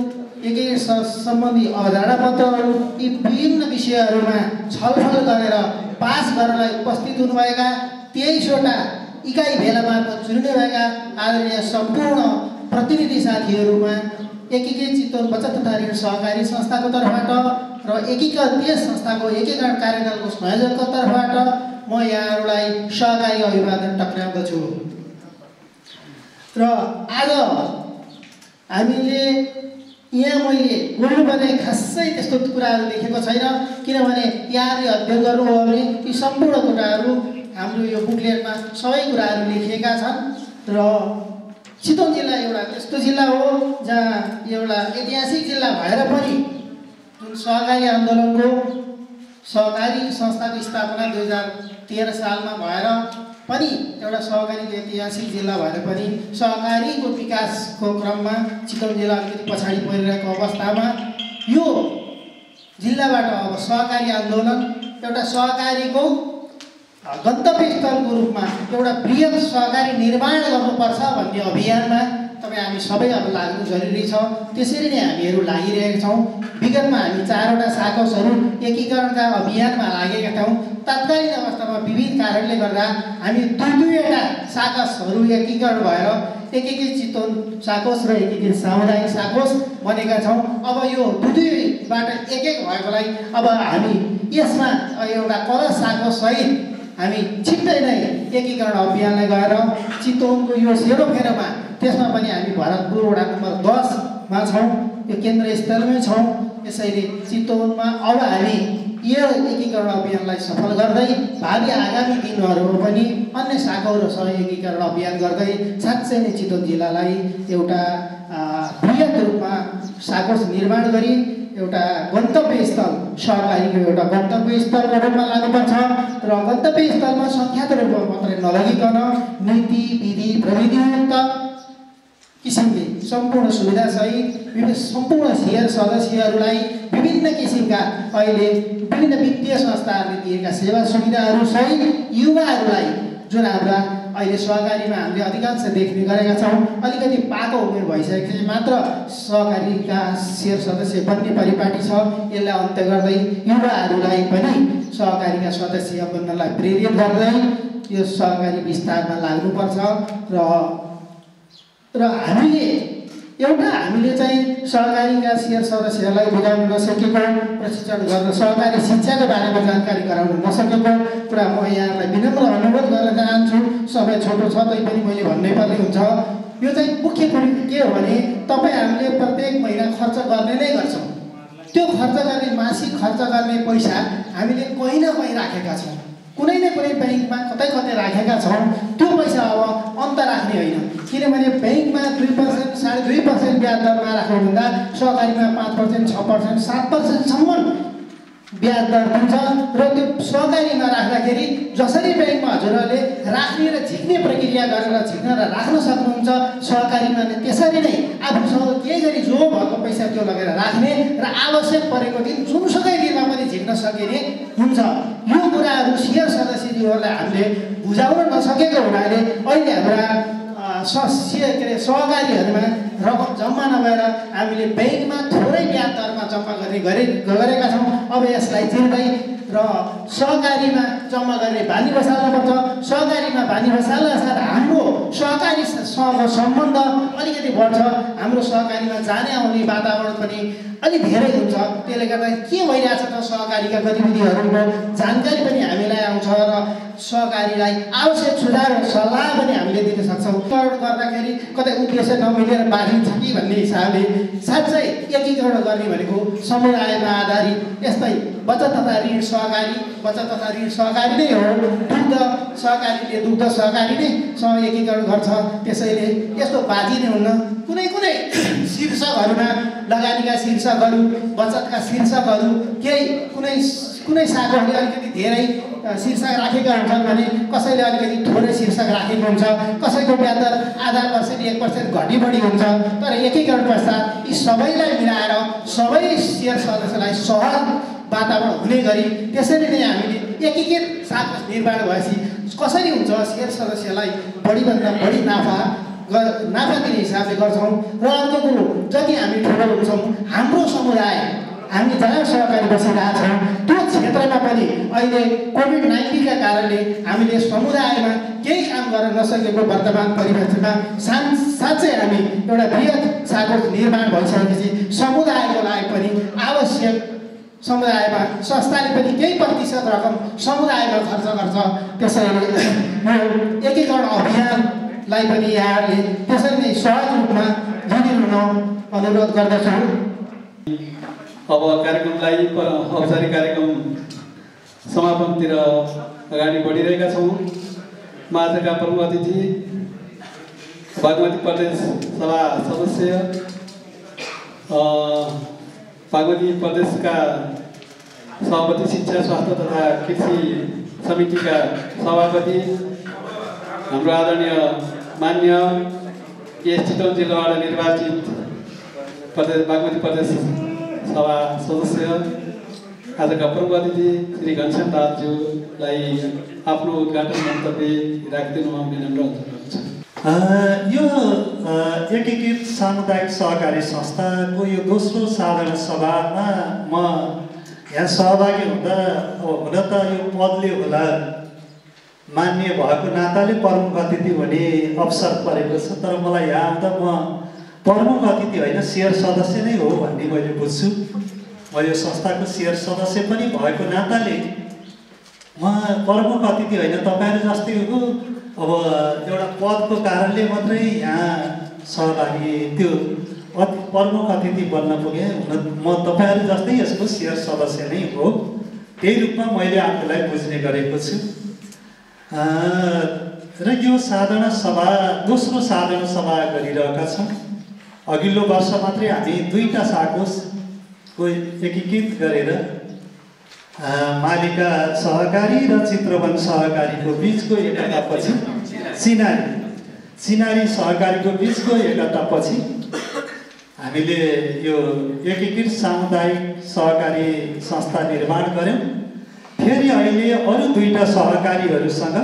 एकीकरण सम्बन्धी अवधारणा पत्रहरू, यी विभिन्न विषयहरूमा छलफल गरेर पास गर्नलाई उपस्थित हुनुभएका 23वटा इकाइ भेला मार्फत चुनिने भएका आदरणीय सम्पूर्ण प्रतिनिधि साथीहरूमा एकीकृत चितवन बचत तथा ऋण सहकारी संस्थाको तर्फबाट र एकीकृत त्यस संस्थाको एकीकरण कार्यदलको संयोजकको तर्फबाट म यहाँहरूलाई सहकारी अभिवादन टक्राउँदछु। र आज हामीले यहाँ मैले बोल्नुपर्ने खासै त्यस्तो कुराहरू लेखेको छैन, किनभने यहाँले अध्ययन गर्नुभयो भने यी सम्पूर्ण कुराहरू हाम्रो यो बुकलेटमा सबै कुराहरू लेखिएका छन्। र चितवन जिल्ला एउटा त्यस्तो जिल्ला हो जहाँ एउटा ऐतिहासिक जिल्ला भएर पनि जुन सहकारी आन्दोलनको सहकारी संस्थाको स्थापना 2013 सालमा भएर पनि एउटा सहकारीको ऐतिहासिक जिल्ला भएर पनि सहकारीको विकासको क्रममा चितवन जिल्ला अलिकति पछाडि परिरहेको अवस्थामा यो जिल्लाबाट अब सहकारी आन्दोलन एउटा सहकारीको गन्तव्य स्थलको रूपमा एउटा बृहत सहकारी निर्माण गर्नुपर्छ भन्ने अभियानमा तपाईँ हामी सबै अब लाग्नु जरुरी छ। त्यसरी नै हामीहरू लागिरहेका छौँ। विगतमा हामी 4वटा साकोसहरू एकीकरणका अभियानमा लागेका थियौँ। तत्कालीन अवस्थामा विविध कारणले गर्दा हामी दुईवटा साकोसहरू एकीकरण भएर एकीकृत चितवन साकोस र एकीकृत सामुदायिक साकोस बनेका छौँ। अब यो दुईबाट एक भएकोलाई अब हामी यसमा एउटा कलश साकोससहित हामी छिट्टै नै एकीकरण अभियानलाई गएर चितवनको यो सेरोफेरोमा त्यसमा पनि हामी भरतपुर वडा नम्बर 10मा छौँ, यो केन्द्र स्थलमै छौँ। यसैले चितवनमा अब हामी यो एकीकरण अभियानलाई सफल गर्दै भावी आगामी दिनहरूमा पनि अन्य शाखाहरूसँग एकीकरण अभियान गर्दै साँच्चै नै चितवन जिल्लालाई एउटा बृहत रूपमा साकोस निर्माण गरी एउटा गन्तव्य स्थल सहकारीको एउटा गन्तव्य स्थलको रूपमा लानुपर्छ। र गन्तव्य स्थलमा सङ्ख्यात्मक रूपमा मात्रै नलगिकन नीति विधि प्रविधियुक्त किसिमले सम्पूर्ण सुविधासहित सम्पूर्ण सेयर सदस्यहरूलाई विभिन्न किसिमका अहिले विभिन्न वित्तीय संस्थाहरूले दिएका सेवा सुविधाहरू सहित युवाहरूलाई जुन हाम्रा अहिले सहकारीमा हामीले अधिकांश देख्ने गरेका छौँ, अलिकति पाको उमेर भइसकेपछि मात्र सहकारीका सेयर सदस्य बन्ने परिपाटी छ। यसलाई अन्त्य गर्दै युवाहरूलाई पनि सहकारीका सदस्य बन्नलाई प्रेरित गर्दै यो सहकारी विस्तारमा लाग्नुपर्छ। र हामीले चाहिँ सहकारीका सेयर सदस्यहरूलाई बुझाउन नसकेको, प्रशिक्षण गर्न सहकारी शिक्षाको बारेमा जानकारी गराउन नसकेको कुरा म यहाँलाई विनम्र अनुरोध गर्न चाहन्छु। समय छोटो छ तैपनि मैले भन्नै पर्ने हुन्छ। यो चाहिँ मुख्य कुरो के हो भने तपाईँ हामीले प्रत्येक महिना खर्च गर्ने नै गर्छौँ। त्यो खर्च गर्ने मासिक खर्च गर्ने पैसा हामीले कहीँ न कहीँ राखेका छौँ, कुनै न कुनै ब्याङ्कमा कतै कतै राखेका छौँ। त्यो पैसा अब अन्त राख्ने होइन, किनभने ब्याङ्कमा 2%, 2.5% ब्याज दरमा राख्नुभन्दा सहकारीमा 5%, 6%, 7%सम्म ब्याज दर हुन्छ। र त्यो सहकारीमा राख्दाखेरि जसरी ब्याङ्कमा हजुरहरूले राख्ने र झिक्ने प्रक्रिया गरेर झिक्न र राख्न सक्नुहुन्छ, सहकारीमा त्यसरी नै आफूसँग केही गरी जो भएको पैसा त्यो लगेर राख्ने र आवश्यक परेको दिन जुनसुकै दिनमा पनि झिक्न सकिने हुन्छ। यो कुराहरू सेयर सदस्यज्यूहरूलाई हामीले बुझाउन नसकेको हुनाले अहिले हाम्रा सहकारीहरूमा रकम जम्मा नभएर हामीले ब्याङ्कमा थोरै ब्याज दरमा जम्मा गरेका छौँ। अब यसलाई चिर्दै र सहकारीमा जम्मा गर्ने बानी बसाल्नुपर्छ। सहकारीमा बानी बसाल्न साथ हाम्रो सहकारीसँग सम्बन्ध अलिकति बढ्छ, हाम्रो सहकारीमा जाने आउने वातावरण पनि अलि धेरै हुन्छ। त्यसले गर्दा के भइरहेछ त सहकारीका गतिविधिहरूको जानकारी पनि हामीलाई आउँछ र सहकारीलाई आवश्यक सुधार र सल्लाह पनि हामीले दिन सक्छौँ। गर्दाखेरि कतै उद्देश्य नमिलेर बाँधिन्छ कि भन्ने हिसाबले साँच्चै एकीकरण गर्ने भनेको समुदायमा आधारित यस्तै बचत तथा ऋण सहकारी, बचत तथा ऋण सहकारी नै हो। दुग्ध सहकारीले दुग्ध सहकारी नै सँग एकीकरण गर्छ। त्यसैले यस्तो बाजी नै हुन्न। कुनै कुनै शीर्षकहरूमा लगानीका शीर्षकहरू, बचतका शीर्षकहरू, केही कुनै शाखाहरूले अलिकति धेरै शीर्षक राखेका हुन्छन् भने कसैले अलिकति थोरै शीर्षक राखेको हुन्छ, कसैको ब्याज दर 0.5%, 1% घटी बढी हुन्छ। तर एकीकरण पश्चात यी सबैलाई मिलाएर सबै सेयर सदस्यलाई सहज वातावरण हुने गरी त्यसरी नै हामीले एकीकृत साकोस निर्माण भएपछि कसरी हुन्छ सेयर सदस्यलाई बढीभन्दा बढी नाफा नाफा दिने हिसाबले गर्छौँ। र अर्को कुरो, जति हामी ठुलो हुन्छौँ हाम्रो समुदाय हामी जहाँ सहकारी बसिरहेका छौँ त्यो क्षेत्रमा पनि अहिले कोभिड-19 का कारणले हामीले समुदायमा केही काम गर्न नसकेको वर्तमान परिवेशमा साँच्चै हामी एउटा बृहत सागोस निर्माण भइसकेपछि समुदायको लागि पनि आवश्यक, समुदायमा संस्थाले पनि केही प्रतिशत रकम समुदायमा खर्च गर्छ। त्यसैले एकीकरण अभियानलाई पनि यहाँहरूले त्यसरी नै सहज रूपमा लिनुहुन अनुरोध गर्दछु। अब कार्यक्रमलाई औपचारिक कार्यक्रम समापनतिर अगाडि बढिरहेका छौँ। म आजका प्रमुख अतिथि बागमती प्रदेश सभा सदस्य, बागमती प्रदेशका सभापति, शिक्षा स्वास्थ्य तथा कृषि समितिका सभापति, हाम्रो आदरणीय मान्य यस चितवन जिल्लाबाट निर्वाचित बागमती प्रदेश सभा सदस्य, आजका प्रमुख अतिथि श्री घनश्याम दाजुलाई आफ्नो उद्घाटन मन्तव्य राखिदिनुमा विनम्र अनुरोध छ। यो एकीकृत सामुदायिक सहकारी संस्थाको यो दोस्रो साधारण सभामा म यहाँ सहभागी हुँदा हुन त यो पदले होला मान्य भएको नाताले प्रमुख अतिथि हुने अवसर परेको छ। तर मलाई यहाँ आउँदा म प्रमुख अतिथि होइन, सेयर सदस्य नै हो भन्ने मैले बुझ्छु। म यो संस्थाको सेयर सदस्य पनि भएको नाताले म प्रमुख अतिथि होइन, तपाईँहरू जस्तै हो। अब एउटा पदको कारणले मात्रै यहाँ सहभागी त्यो प्रमुख अतिथि बन्न पुगेँ। म तपाईँहरू जस्तै यसको सेयर सदस्य नै हो, त्यही रूपमा मैले आफूलाई बुझ्ने गरेको छु। र यो साधारण सभा दोस्रो साधारण सभा गरिरहेका छौँ। अघिल्लो वर्ष मात्रै हामी 2टा साकोसको एकीकृत गरेर मालिका सहकारी र चित्रवन सहकारीको बिचको एकतापछि सिनारी सहकारीको बिचको एकतापछि हामीले यो एकीकृत सामुदायिक सहकारी संस्था निर्माण गऱ्यौँ। फेरि अहिले अरू 2टा सहकारीहरूसँग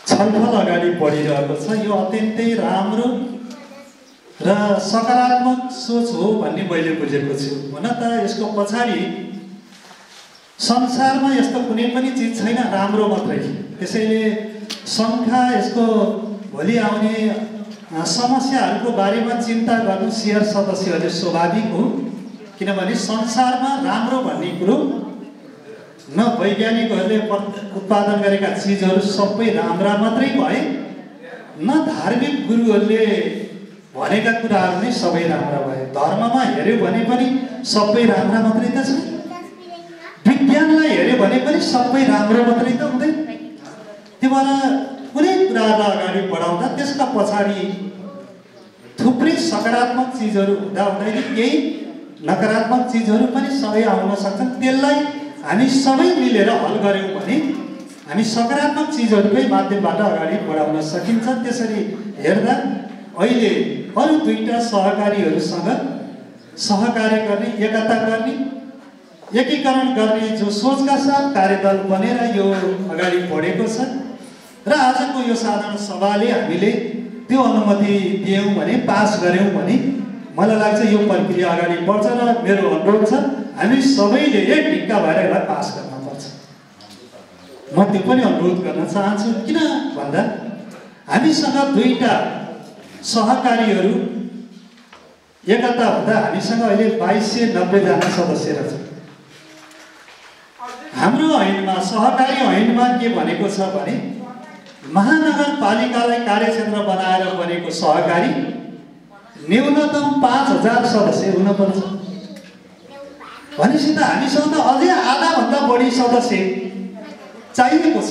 छलफल अगाडि बढिरहेको छ। यो अत्यन्तै राम्रो र सकारात्मक सोच हो भन्ने मैले बुझेको छु। हुन त यसको पछाडि संसारमा यस्तो कुनै पनि चिज छैन राम्रो मात्रै। त्यसैले सङ्ख्या यसको भोलि आउने समस्याहरूको बारेमा चिन्ता गर्नु सेयर सदस्यहरूले स्वाभाविक हो। किनभने संसारमा राम्रो भन्ने कुरो न वैज्ञानिकहरूले उत्पादन गरेका चिजहरू सबै राम्रा मात्रै भए, न धार्मिक गुरुहरूले भनेका कुराहरू नै सबै राम्रा भए। धर्ममा हेऱ्यो भने पनि सबै राम्रा मात्रै त छ, विज्ञानलाई हेऱ्यो भने पनि सबै राम्रो मात्रै त हुँदैन। त्यही भएर कुनै कुरालाई अगाडि बढाउँदा त्यसका पछाडि थुप्रै सकारात्मक चिजहरू हुँदाहुँदै केही नकारात्मक चिजहरू पनि सबै आउन सक्छन्। त्यसलाई हामी सबै मिलेर हल गऱ्यौँ भने हामी सकारात्मक चिजहरूकै माध्यमबाट अगाडि बढाउन सकिन्छ। त्यसरी हेर्दा अहिले अरू 2टा सहकारीहरूसँग सहकार्य गर्ने, एकता गर्ने, एकीकरण गर्ने जो सोचका साथ कार्यदल बनेर यो अगाडि बढेको छ। र आजको यो साधारण सभाले हामीले त्यो अनुमति दियौँ भने, पास गऱ्यौँ भने मलाई लाग्छ यो प्रक्रिया अगाडि बढ्छ। र मेरो अनुरोध छ हामी सबैले एक ढिक्का भएर यसलाई पास गर्नुपर्छ। म त्यो पनि अनुरोध गर्न चाहन्छु। किन भन्दा हामीसँग 2टा सहकारीहरू एकता हुँदा हामीसँग अहिले 2290 जना सदस्य रहेछ। हाम्रो ऐनमा सहकारी ऐनमा के भनेको छ भने महानगरपालिकालाई कार्यक्षेत्र बनाएर बनेको सहकारी न्यूनतम 5000 सदस्य हुनुपर्छ। भनेपछि त हामीसँग त अझै आधाभन्दा बढी सदस्य चाहिएको छ।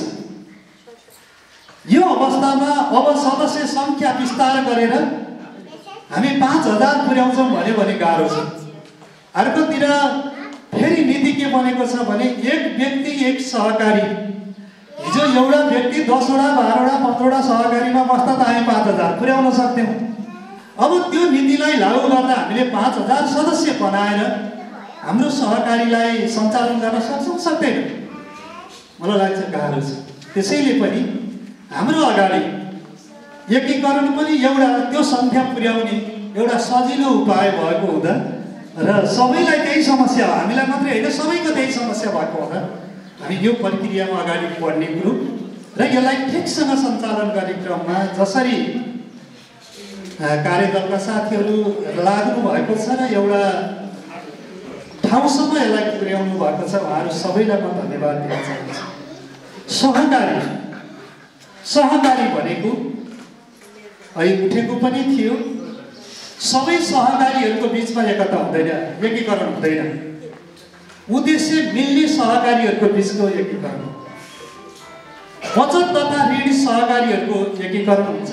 यो अवस्थामा अब सदस्य सङ्ख्या विस्तार गरेर हामी 5000 पुर्याउँछौँ भने गाह्रो छ। अर्कोतिर फेरि नीति के बनेको छ भने एक व्यक्ति एक सहकारी। हिजो एउटा व्यक्ति 10वटा 12वटा 15वटा सहकारीमा बस्दा त हामी 5000 पुर्याउन सक्थ्यौँ। अब त्यो नीतिलाई लागू गर्दा हामीले 5000 सदस्य बनाएर हाम्रो सहकारीलाई सञ्चालन गर्न सक्छौँ सक्दैन? मलाई लाग्छ गाह्रो छ। त्यसैले पनि हाम्रो अगाडि एकीकरण पनि एउटा त्यो सङ्ख्या पुर्याउने एउटा सजिलो उपाय भएको हुँदा र सबैलाई त्यही समस्या हो, हामीलाई मात्रै होइन सबैको त्यही समस्या भएको हुँदा हामी यो प्रक्रियामा अगाडि बढ्ने कुरो र यसलाई ठिकसँग सञ्चालन गर्ने क्रममा जसरी कार्यदलका साथीहरू लाग्नु भएको छ र एउटा ठाउँसम्म यसलाई पुर्याउनु भएको छ, उहाँहरू सबैलाई म धन्यवाद दिन चाहन्छु। सहकारी भनेको अहिले उठेको पनि थियो, सबै सहकारीहरूको बिचमा एकता हुँदैन, एकीकरण हुँदैन। उद्देश्य मिल्ने सहकारीहरूको बिचको एकीकरण, बचत तथा ऋण सहकारीहरूको एकीकरण हुन्छ।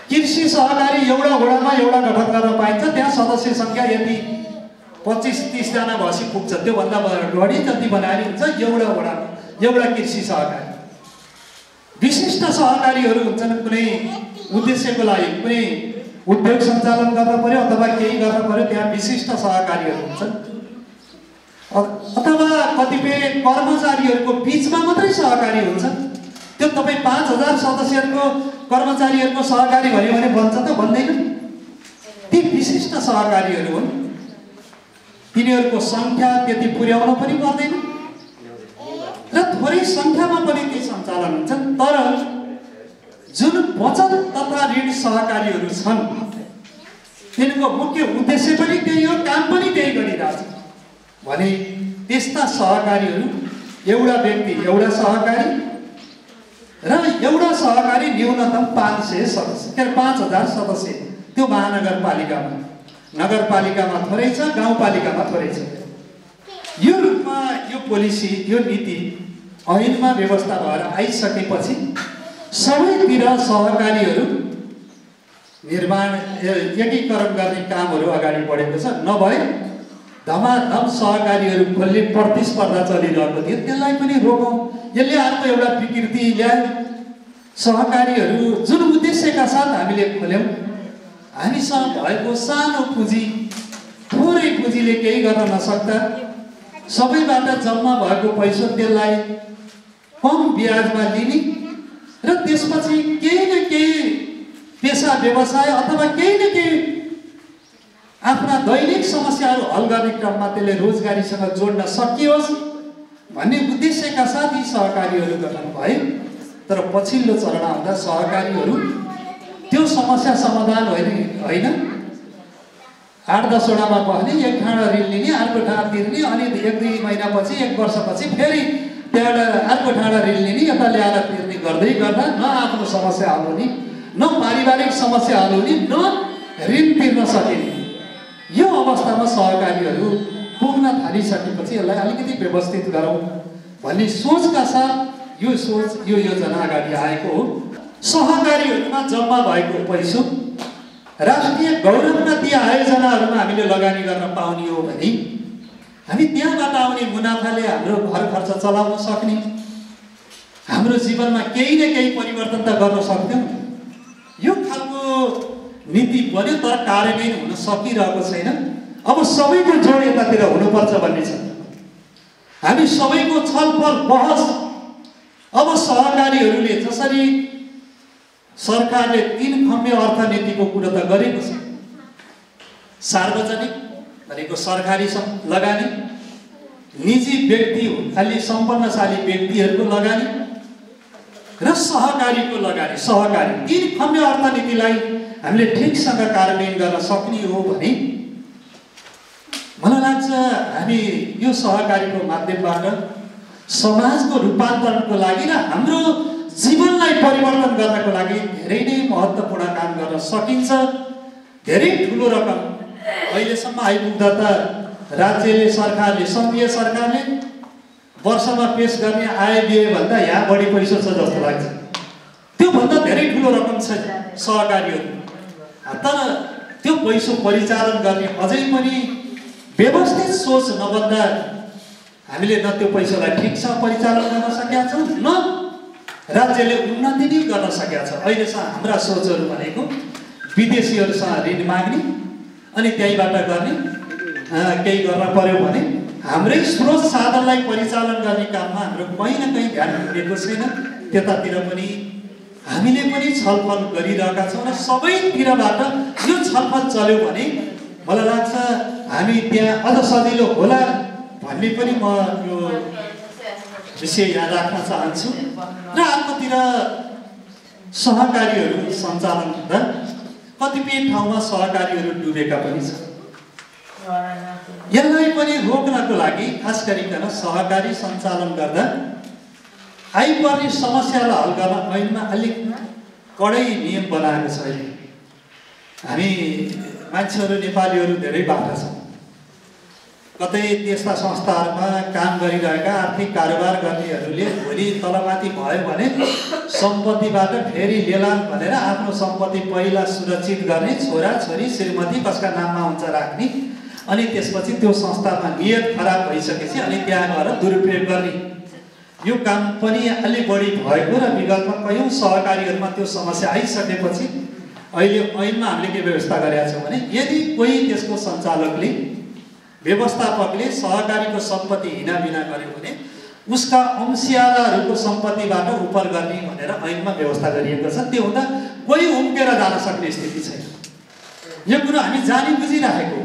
कृषि सहकारी एउटा वडामा एउटा गठन गर्न पाइन्छ, त्यहाँ सदस्य सङ्ख्या यति 25-30 जना भएपछि पुग्छ, त्योभन्दा बढी जति बनाएर हुन्छ एउटा वडामा एउटा कृषि सहकारी। विशिष्ट सहकारीहरू हुन्छन्, कुनै उद्देश्यको लागि कुनै उद्योग सञ्चालन गर्न पर्यो अथवा केही गर्न पर्यो, त्यहाँ विशिष्ट सहकारीहरू हुन्छन्। अथवा कतिपय कर्मचारीहरूको बिचमा मात्रै सहकारी हुन्छ, त्यो तपाईँ 5000 सदस्यहरूको कर्मचारीहरूको सहकारी भन्यो भने बन्छ त? भन्दैन। ती विशिष्ट सहकारीहरू हुन्, तिनीहरूको सङ्ख्या त्यति पुर्याउन पनि पर्दैन र थोरै सङ्ख्यामा पनि ती सञ्चालन हुन्छन्। तर जुन बचत तथा ऋण सहकारीहरू छन् तिनीहरूको मुख्य उद्देश्य पनि त्यही हो, काम पनि त्यही गरिरहेछ भने त्यस्ता सहकारीहरू एउटा व्यक्ति एउटा सहकारी र एउटा सहकारी न्यूनतम 500 सदस्य, के अरे 5000 सदस्य, त्यो महानगरपालिकामा, नगरपालिकामा थोरै छ, गाउँपालिकामा थोरै छ। यो रूपमा यो पोलिसी यो नीति ऐनमा व्यवस्था भएर आइसकेपछि सबैतिर सहकारीहरू निर्माण एकीकरण गर्ने कामहरू अगाडि बढेको छ। नभए धमाधम सहकारीहरू खोल्ने प्रतिस्पर्धा चलिरहेको थियो, त्यसलाई पनि रोकौँ। यसले अर्को एउटा विकृति ल्यायो। सहकारीहरू जुन उद्देश्यका साथ हामीले खोल्यौँ, हामीसँग भएको सानो पुँजी, थोरै पुँजीले केही गर्न नसक्दा सबैबाट जम्मा भएको पैसा त्यसलाई कम ब्याजमा लिने र त्यसपछि केही न केही पेसा व्यवसाय अथवा केही न केही आफ्ना दैनिक समस्याहरू हल गर्ने क्रममा त्यसले रोजगारीसँग जोड्न सकियोस् भन्ने उद्देश्यका साथ यी सहकारीहरू गठन भए। तर पछिल्लो चरण आउँदा सहकारीहरू त्यो समस्या समाधान होइन, 8-10 वडामा बस्ने, एक ठाउँ ऋण लिने, अर्को ठाउँ तिर्ने, अनि 1-2 महिनापछि 1 वर्षपछि फेरि त्यहाँबाट अर्को ठाउँ ऋण लिने, यता ल्याएर तिर्ने गर्दै गर्दा न आफ्नो समस्या हल हुने, न पारिवारिक समस्या हल हुने, न ऋण तिर्न सकिने। यो अवस्थामा सहकारीहरू पुग्न थालिसकेपछि यसलाई अलिकति व्यवस्थित गरौँ भन्ने सोचका साथ यो योजना अगाडि आएको हो। सहकारीहरूमा जम्मा भएको पैसा राष्ट्रिय गौरवका ती आयोजनाहरूमा हामीले लगानी गर्न पाउने हो भने हामी त्यहाँबाट आउने मुनाफाले हाम्रो घर खर्च चलाउन सक्ने, हाम्रो जीवनमा केही न केही परिवर्तन त गर्न सक्थ्यौँ। यो खालको नीति बन्यो तर कार्यान्वयन हुन सकिरहेको छैन। अब सबैको जोड यतातिर हुनुपर्छ भन्ने छ। हामी सबैको छलफल बहस अब सहकारीहरूले जसरी सरकारले 3 खम्बे अर्थनीतिको कुरो त गरेको छ, सार्वजनिक भनेको सरकारी लगानी, निजी व्यक्ति अलि सम्पन्नशाली व्यक्तिहरूको लगानी र सहकारीको लगानी, सहकारी 3 खम्बे अर्थनीतिलाई हामीले ठिकसँग कार्यान्वयन गर्न सक्ने हो भने मलाई लाग्छ हामी यो सहकारीको माध्यमबाट समाजको रूपान्तरणको लागि र हाम्रो जीवनलाई परिवर्तन गर्नको लागि धेरै नै महत्त्वपूर्ण काम गर्न सकिन्छ। धेरै ठुलो रकम अहिलेसम्म आइपुग्दा त राज्यले, सरकारले, सङ्घीय सरकारले वर्षमा पेश गर्ने आय व्यय भन्दा यहाँ बढी पैसा छ जस्तो लाग्छ। त्योभन्दा धेरै ठुलो रकम छ सहकारीहरू। तर त्यो पैसा परिचालन गर्ने अझै पनि व्यवस्थित सोच नबन्दा हामीले न त्यो पैसालाई ठिकसँग परिचालन गर्न सकेका छौँ, न राज्यले उन्नति नै गर्न सकेका छ। अहिलेसम्म हाम्रा सोचहरू भनेको विदेशीहरूसँग ऋण माग्ने अनि त्यहीबाट गर्ने, केही गर्न पर्यो भने हाम्रै स्रोत साधनलाई परिचालन गर्ने काममा हाम्रो कहीँ न कहीँ ध्यान दिएको छैन। त्यतातिर पनि हामीले पनि छलफल गरिरहेका छौँ र सबैतिरबाट यो छलफल चल्यो भने मलाई लाग्छ हामी त्यहाँ अझ सजिलो होला भन्ने पनि म यो विषय यहाँ राख्न चाहन्छु। र अर्कोतिर सहकारीहरू सञ्चालन हुँदा कतिपय ठाउँमा सहकारीहरू डुबेका पनि छन्। यसलाई पनि रोक्नको लागि खास गरिकन सहकारी सञ्चालन गर्दा आइपर्ने समस्यालाई हल गर्न ऐनमा अलिक कडै नियम बनाएको छ। हामी मान्छेहरू नेपालीहरू धेरै बाठा छौँ। कतै त्यस्ता संस्थाहरूमा काम गरिरहेका आर्थिक कारोबार गर्नेहरूले भोलि तलमाथि भयो भने सम्पत्तिबाट फेरि लेलान भनेर आफ्नो सम्पत्ति पहिला सुरक्षित गर्ने छोरा छोरी श्रीमती कसका नाममा हुन्छ राख्ने, अनि त्यसपछि त्यो संस्थामा नियत खराब भइसकेपछि अनि त्यहाँ गएर दुरुपयोग गर्ने यो काम पनि अलि बढी भएको र विगतमा कयौँ सहकारीहरूमा त्यो समस्या आइसकेपछि अहिले ऐनमा हामीले के व्यवस्था गरेका छौँ भने यदि कोही त्यसको सञ्चालकले व्यवस्थापकले सहकारीको सम्पत्ति हिनाबिना गर्यो भने उसका अंशियालाहरूको सम्पत्तिबाट उपर गर्ने भनेर ऐनमा व्यवस्था गरिएको छ। त्यो हुँदा कोही उम्केर जान सक्ने स्थिति छैन। यो कुरो हामी जानी बुझिराखेको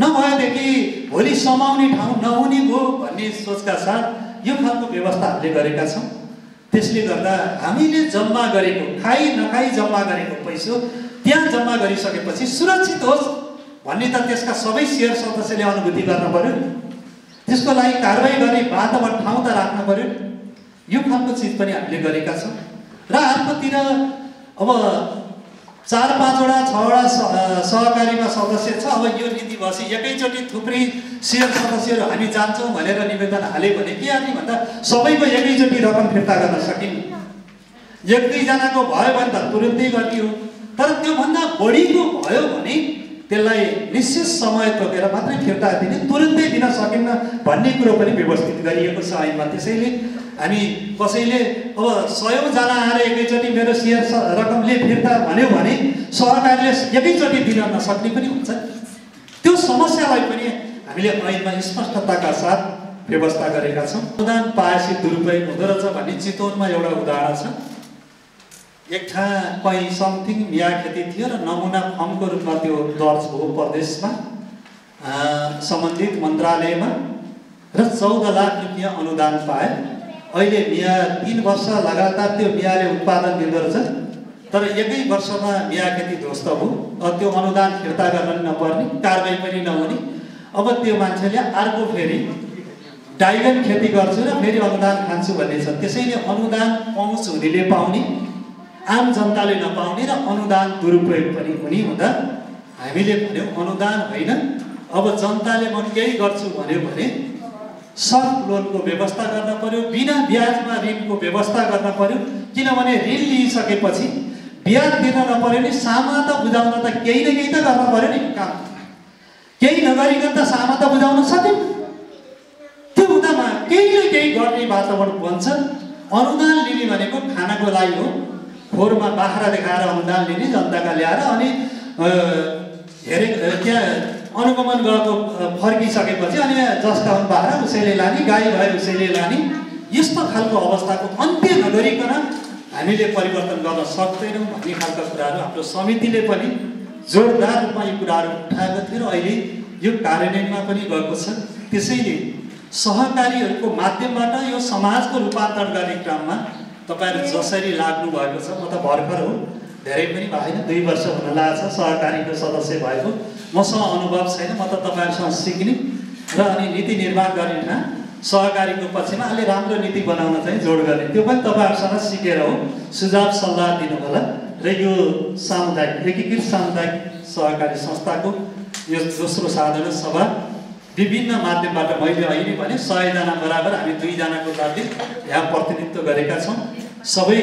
नभएदेखि भोलि समाउने ठाउँ नहुने भयो भन्ने सोचका साथ यो खालको व्यवस्था हामीले गरेका छौँ। त्यसले गर्दा हामीले जम्मा गरेको खाई नखाई जम्मा गरेको पैसा त्यहाँ जम्मा गरिसकेपछि सुरक्षित होस् भन्ने त त्यसका सबै शेयर सदस्यले अनुभूति गर्न पर्यो। त्यसको लागि कारबाही गर्ने वातावरण ठाउँ त राख्न पर्यो। यो खालको चिज पनि हामीले गरेका छौँ। र अर्कोतिर अब 4-5वटा 6वटा सहकारीमा सदस्य छ। अब यो नीति भएपछि एकैचोटि थुप्रै शेयर सदस्यहरू हामी जान्छौँ भनेर निवेदन हाल्यो भने के गर्ने भन्दा सबैको एकैचोटि रकम फिर्ता गर्न सकिन्न। एक दुईजनाको भयो भने त तुरुन्तै गर्ने हो, तर त्योभन्दा बढीको भयो भने त्यसलाई निश्चित समय तोकेर मात्रै फिर्ता दिने, तुरुन्तै दिन सकिन्न भन्ने कुरो पनि व्यवस्थित गरिएको छ ऐनमा। त्यसैले हामी कसैले अब 100 जना आएर एकैचोटि मेरो शेयर रकमले फिर्ता भन्यो भने सहकारीले एकैचोटि दिन नसक्ने पनि हुन्छ। त्यो समस्यालाई पनि हामीले ऐनमा स्पष्टताका साथ व्यवस्था गरेका छौँ। अनुदान पाएपछि दुरुपयोग हुँदो रहेछ भन्ने चितवनमा एउटा उदाहरण छ। एक ठाउँ कहीँ समथिङ मिया खेती थियो र नमुना फर्मको रूपमा त्यो दर्ज भयो प्रदेशमा सम्बन्धित मन्त्रालयमा र 14 लाख रुपियाँ अनुदान पाए। अहिले मिया 3 वर्ष लगातार त्यो मियाले उत्पादन दिँदो रहेछ, तर एकै वर्षमा मिया खेती ध्वस्त भयो। त्यो अनुदान फिर्ता गर्न नपर्ने, कारबाही पनि नहुने। अब त्यो मान्छेले अर्को फेरि डाइगन खेती गर्छु र फेरि अनुदान खान्छु भन्ने छ। त्यसैले अनुदान पहुँच हुनेले पाउने, आम जनताले नपाउने र अनुदान दुरुपयोग पनि हुने हुँदा हामीले भन्यौँ अनुदान होइन, अब जनताले म केही गर्छु भन्यो भने सफ्ट लोनको व्यवस्था गर्न पर्यो, बिना ब्याजमा ऋणको व्यवस्था गर्न पर्यो। किनभने ऋण लिइसकेपछि ब्याज दिन नपर्यो नि सामा त बुझाउन त केही न केही त गर्न पर्यो नि काम। केही नगरिकन त सामा त बुझाउन सक्यो। त्यो हुँदामा केही न केही गर्ने वातावरण बन्छ। अनुदान लिने भनेको खानाको लागि हो। खोरमा बाख्रा देखाएर अनुदान लिने जनताका ल्याएर अनि हेरे त्यहाँ अनुगमन गरेको फर्किसकेपछि अनि जसका हुन् बाख्रा उसैले लाने, गाई भए उसैले लाने। यस्तो खालको अवस्थाको अन्त्य नगरिकन हामीले परिवर्तन गर्न सक्दैनौँ भन्ने खालका कुराहरू हाम्रो समितिले पनि जोरदार रूपमा यी कुराहरू उठाएको थियो र अहिले यो कार्यान्वयनमा पनि गएको छ। त्यसैले सहकारीहरूको माध्यमबाट यो समाजको रूपान्तरण गर्ने क्रममा तपाईहरु जसरी लाग्नु भएको छ, म त भर्खर हो, धेरै पनि भएन, 2 वर्ष हुन लाग्छ सहकारीको सदस्य भएको। मसँग अनुभव छैन, म त तपाईहरुसँग सिक्ने र अनि नीति निर्माण गर्ने ठाउँ सहकारीको पक्षमा अलि राम्रो नीति बनाउन चाहिँ जोड गर्ने, त्यो पनि तपाईहरुसँग सिकेर हो। सुझाव सल्लाह दिनु होला र यो सामुदायिक एकीकृत सामुदायिक सहकारी संस्थाको यो दोस्रो साधारण सभा विभिन्न माध्यमबाट मैले अहिले भने 100 जना बराबर हामी 2 जनाको लागि यहाँ प्रतिनिधित्व गरेका छौँ। सबै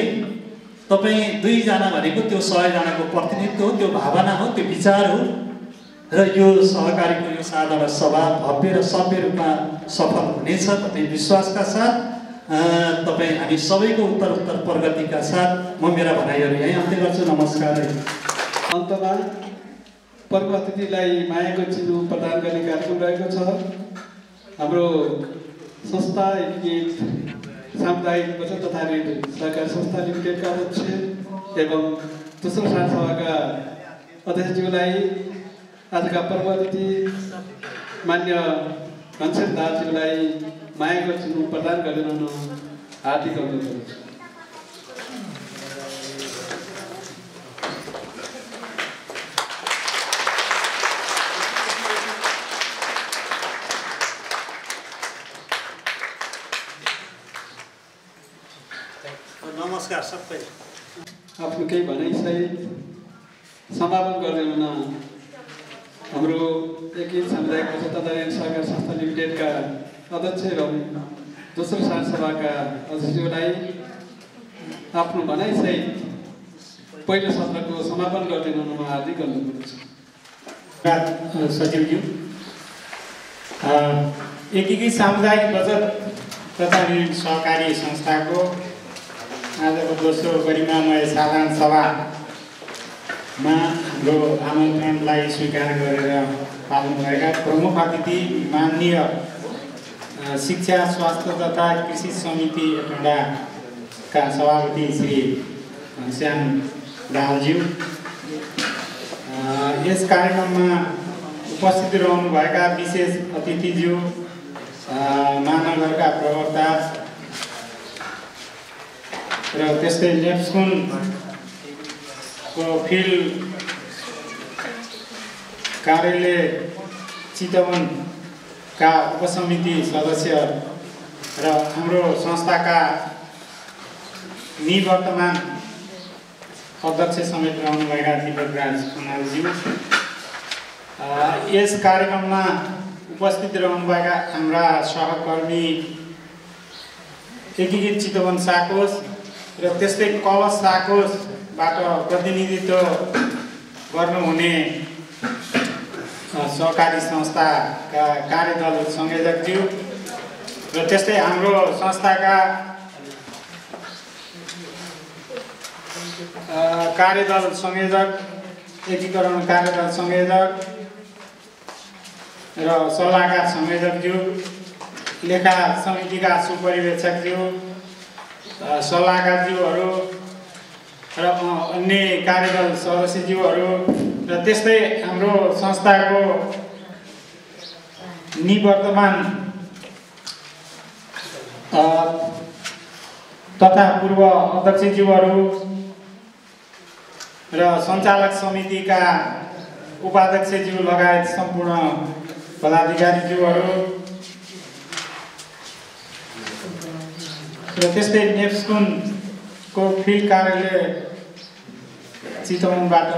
तपाईँ 2 जना भनेको त्यो 100 जनाको प्रतिनिधित्व हो, त्यो भावना हो, त्यो विचार हो र यो सहकारीको यो साधारण सभा भव्य र सभ्य रूपमा सफल हुनेछ भन्ने विश्वासका साथ तपाईँ हामी सबैको उत्तर प्रगतिका साथ म मेरा भनाइहरू यहीँ अन्त्य गर्छु। नमस्कार। अन्तमा प्रमुख अतिथिलाई मायाको चिनो प्रदान गर्ने कार्यक्रम रहेको छ। हाम्रो संस्था एकीकृत सामुदायिक बचत तथा ऋण सहकारी संस्था लिमिटेडका अध्यक्ष एवं दोस्रो साधारण सभाका अध्यक्षज्यूलाई आजका प्रमुख अतिथि मान्य घनश्याम दाहालज्यूलाई मायाको चिन्ह प्रदान गरिरहनु हार्दिक अनुरोध गर्दछु। नमस्कार सबै। आफ्नो केही भनाइसहित समापन गर्दै हुन हाम्रो एकीकृत सामुदायिक बचत तथा ऋण सहकारी संस्था लिमिटेडका अध्यक्ष एवं दोस्रो साधारण सभाका अध्यक्षज्यूलाई आफ्नो भनाइसहित पहिलो सत्रको समापन गर्दै हुनुमा हार्दिक अनुरोध गर्दछु। सचिवज्यू, एकीकृत सामुदायिक बचत तथा ऋण सहकारी संस्थाको आजको दोस्रो गरिमामय साधारण सभामा हाम्रो आमन्त्रणलाई स्वीकार गरेर पाल्नुभएका प्रमुख अतिथि माननीय शिक्षा स्वास्थ्य तथा कृषि समिति एटोडाका सभापति श्री घनश्याम दाहालज्यू, यस कार्यक्रममा उपस्थित रहनुभएका विशेष अतिथिज्यू, महानगरका प्रवक्ता र त्यस्तै नेप्सकुनको फिल्ड कार्यालय चितवनका उपसमिति सदस्य र हाम्रो संस्थाका निवर्तमान अध्यक्ष समेत रहनुभएका दिपकराज खनालज्यू, यस कार्यक्रममा उपस्थित रहनुभएका हाम्रा सहकर्मी एकीकृत चितवन साकोस र त्यस्तै कलश साकोसबाट प्रतिनिधित्व गर्नुहुने सहकारी संस्थाका कार्यदल संयोजकज्यू र त्यस्तै हाम्रो संस्थाका कार्यदल संयोजक, एकीकरण कार्यदल संयोजक र सल्लाहकार संयोजकज्यू, लेखा समितिका सुपरिवेक्षकज्यू, सल्लाहकारज्यूहरू र अन्य कार्यदल सदस्यज्यूहरू र त्यस्तै हाम्रो संस्थाको निवर्तमान तथा पूर्व अध्यक्षज्यूहरू र सञ्चालक समितिका उपाध्यक्षज्यू लगायत सम्पूर्ण पदाधिकारीज्यूहरू र त्यस्तै नेप्सकुनको फिल्ड कार्यालय चितवनबाट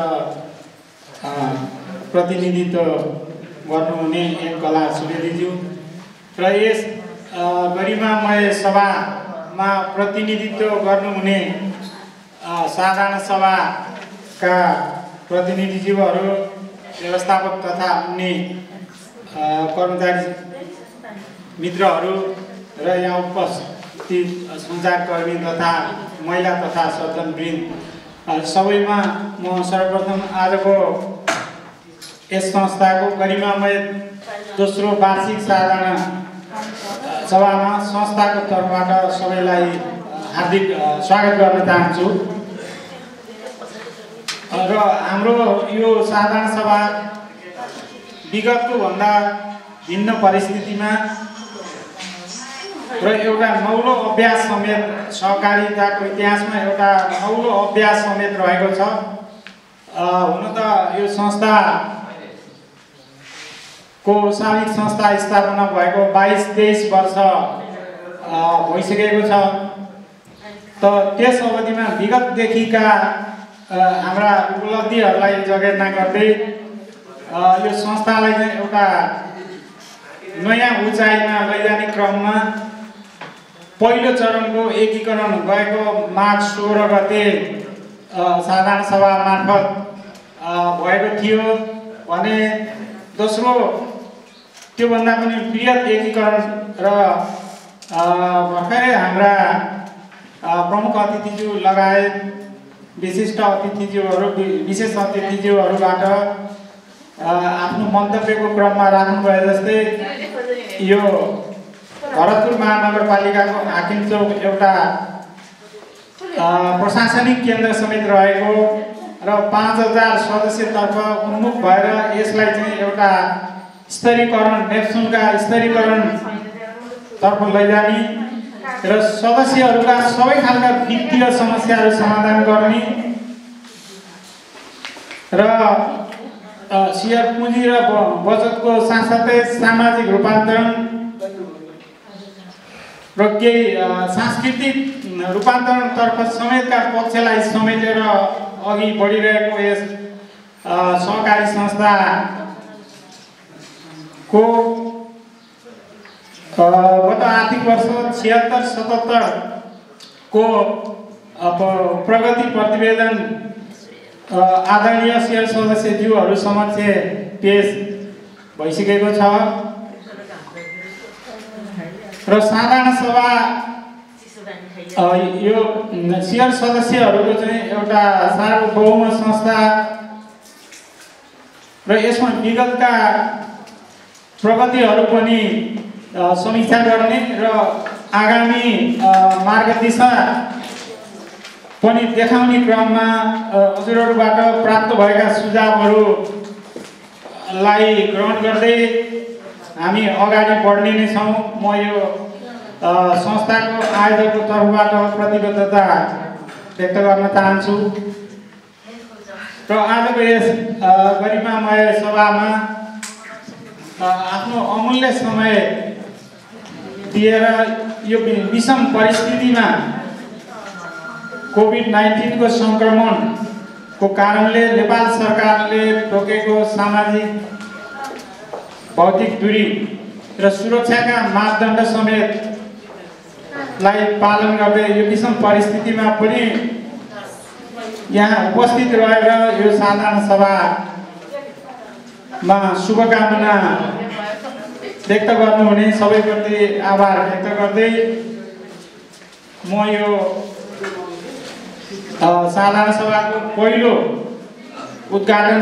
प्रतिनिधित्व गर्नुहुने एक कला सुवेदीज्यू र यस गरिमामय सभामा प्रतिनिधित्व गर्नुहुने साधारण सभाका प्रतिनिधिज्यूहरू, व्यवस्थापक तथा अन्य कर्मचारी मित्रहरू र यहाँ उपस्थित सञ्चारकर्मी तथा महिला तथा सज्जनवृन्द सबैमा म सर्वप्रथम आजको यस संस्थाको गरिमामय दोस्रो वार्षिक साधारण सभामा संस्थाको तर्फबाट सबैलाई हार्दिक स्वागत गर्न चाहन्छु। र हाम्रो यो साधारण सभा विगतको भन्दा भिन्न परिस्थितिमा र एउटा नौलो अभ्यास समेत सहकारिताको इतिहासमा एउटा नौलो अभ्यास समेत रहेको छ। हुन त यो संस्थाको साविक संस्था स्थापना भएको 22-23 वर्ष भइसकेको छ। त त्यस अवधिमा विगतदेखिका हाम्रा उपलब्धिहरूलाई जगेर्ना गर्दै यो संस्थालाई चाहिँ एउटा नयाँ उचाइमा लैजाने क्रममा पहिलो चरणको एकीकरण गएको मार्च 16 गते साधारण सभा मार्फत भएको थियो भने दोस्रो त्योभन्दा पनि बृहत एकीकरण र भर्खरै हाम्रा प्रमुख अतिथिज्यू लगायत विशिष्ट अतिथिज्यूहरू विशेष अतिथिज्यूहरूबाट आफ्नो मन्तव्यको क्रममा राख्नुभए जस्तै यो भरतपुर महानगरपालिकाको हाकिमचौक एउटा प्रशासनिक केन्द्र समेत रहेको र 5000 सदस्यतर्फ उन्मुख भएर यसलाई चाहिँ एउटा स्तरीकरण नेप्सुनका स्तरीकरण तर्फ लैजाने र सदस्यहरूका सबै खालका वित्तीय समस्याहरू समाधान गर्ने र सेयर पुँजी र बचतको साथसाथै सामाजिक रूपान्तरण र केही सांस्कृतिक रूपान्तरणतर्फ समेतका पक्षलाई समेटेर अघि बढिरहेको यस सहकारी संस्थाको गत आर्थिक वर्ष 76-77 को प्रगति प्रतिवेदन आदरणीय सेयर सदस्यज्यूहरू समक्ष पेश भइसकेको छ र साधारण सभा यो सेयर सदस्यहरूको चाहिँ एउटा सार्वभौम संस्था र यसमा विगतका प्रगतिहरू पनि समीक्षा गर्ने र आगामी मार्गदिशा पनि देखाउने क्रममा हजुरहरूबाट प्राप्त भएका सुझावहरूलाई ग्रहण गर्दै हामी अगाडि बढ्ने नै छौँ। म यो संस्थाको आयोजकको तर्फबाट प्रतिबद्धता व्यक्त गर्न चाहन्छु र आजको यस गरिमामय सभामा आफ्नो अमूल्य समय दिएर यो विषम परिस्थितिमा कोभिड-19 को संक्रमणको कारणले नेपाल सरकारले तोकेको सामाजिक भौतिक दूरी र सुरक्षाका मापदण्ड समेतलाई पालन गर्दै यो विषम परिस्थितिमा पनि यहाँ उपस्थित रहेर यो साधारण सभामा शुभकामना व्यक्त गर्नुहुने सबैप्रति आभार व्यक्त गर्दै म यो साधारण सभाको पहिलो उद्घाटन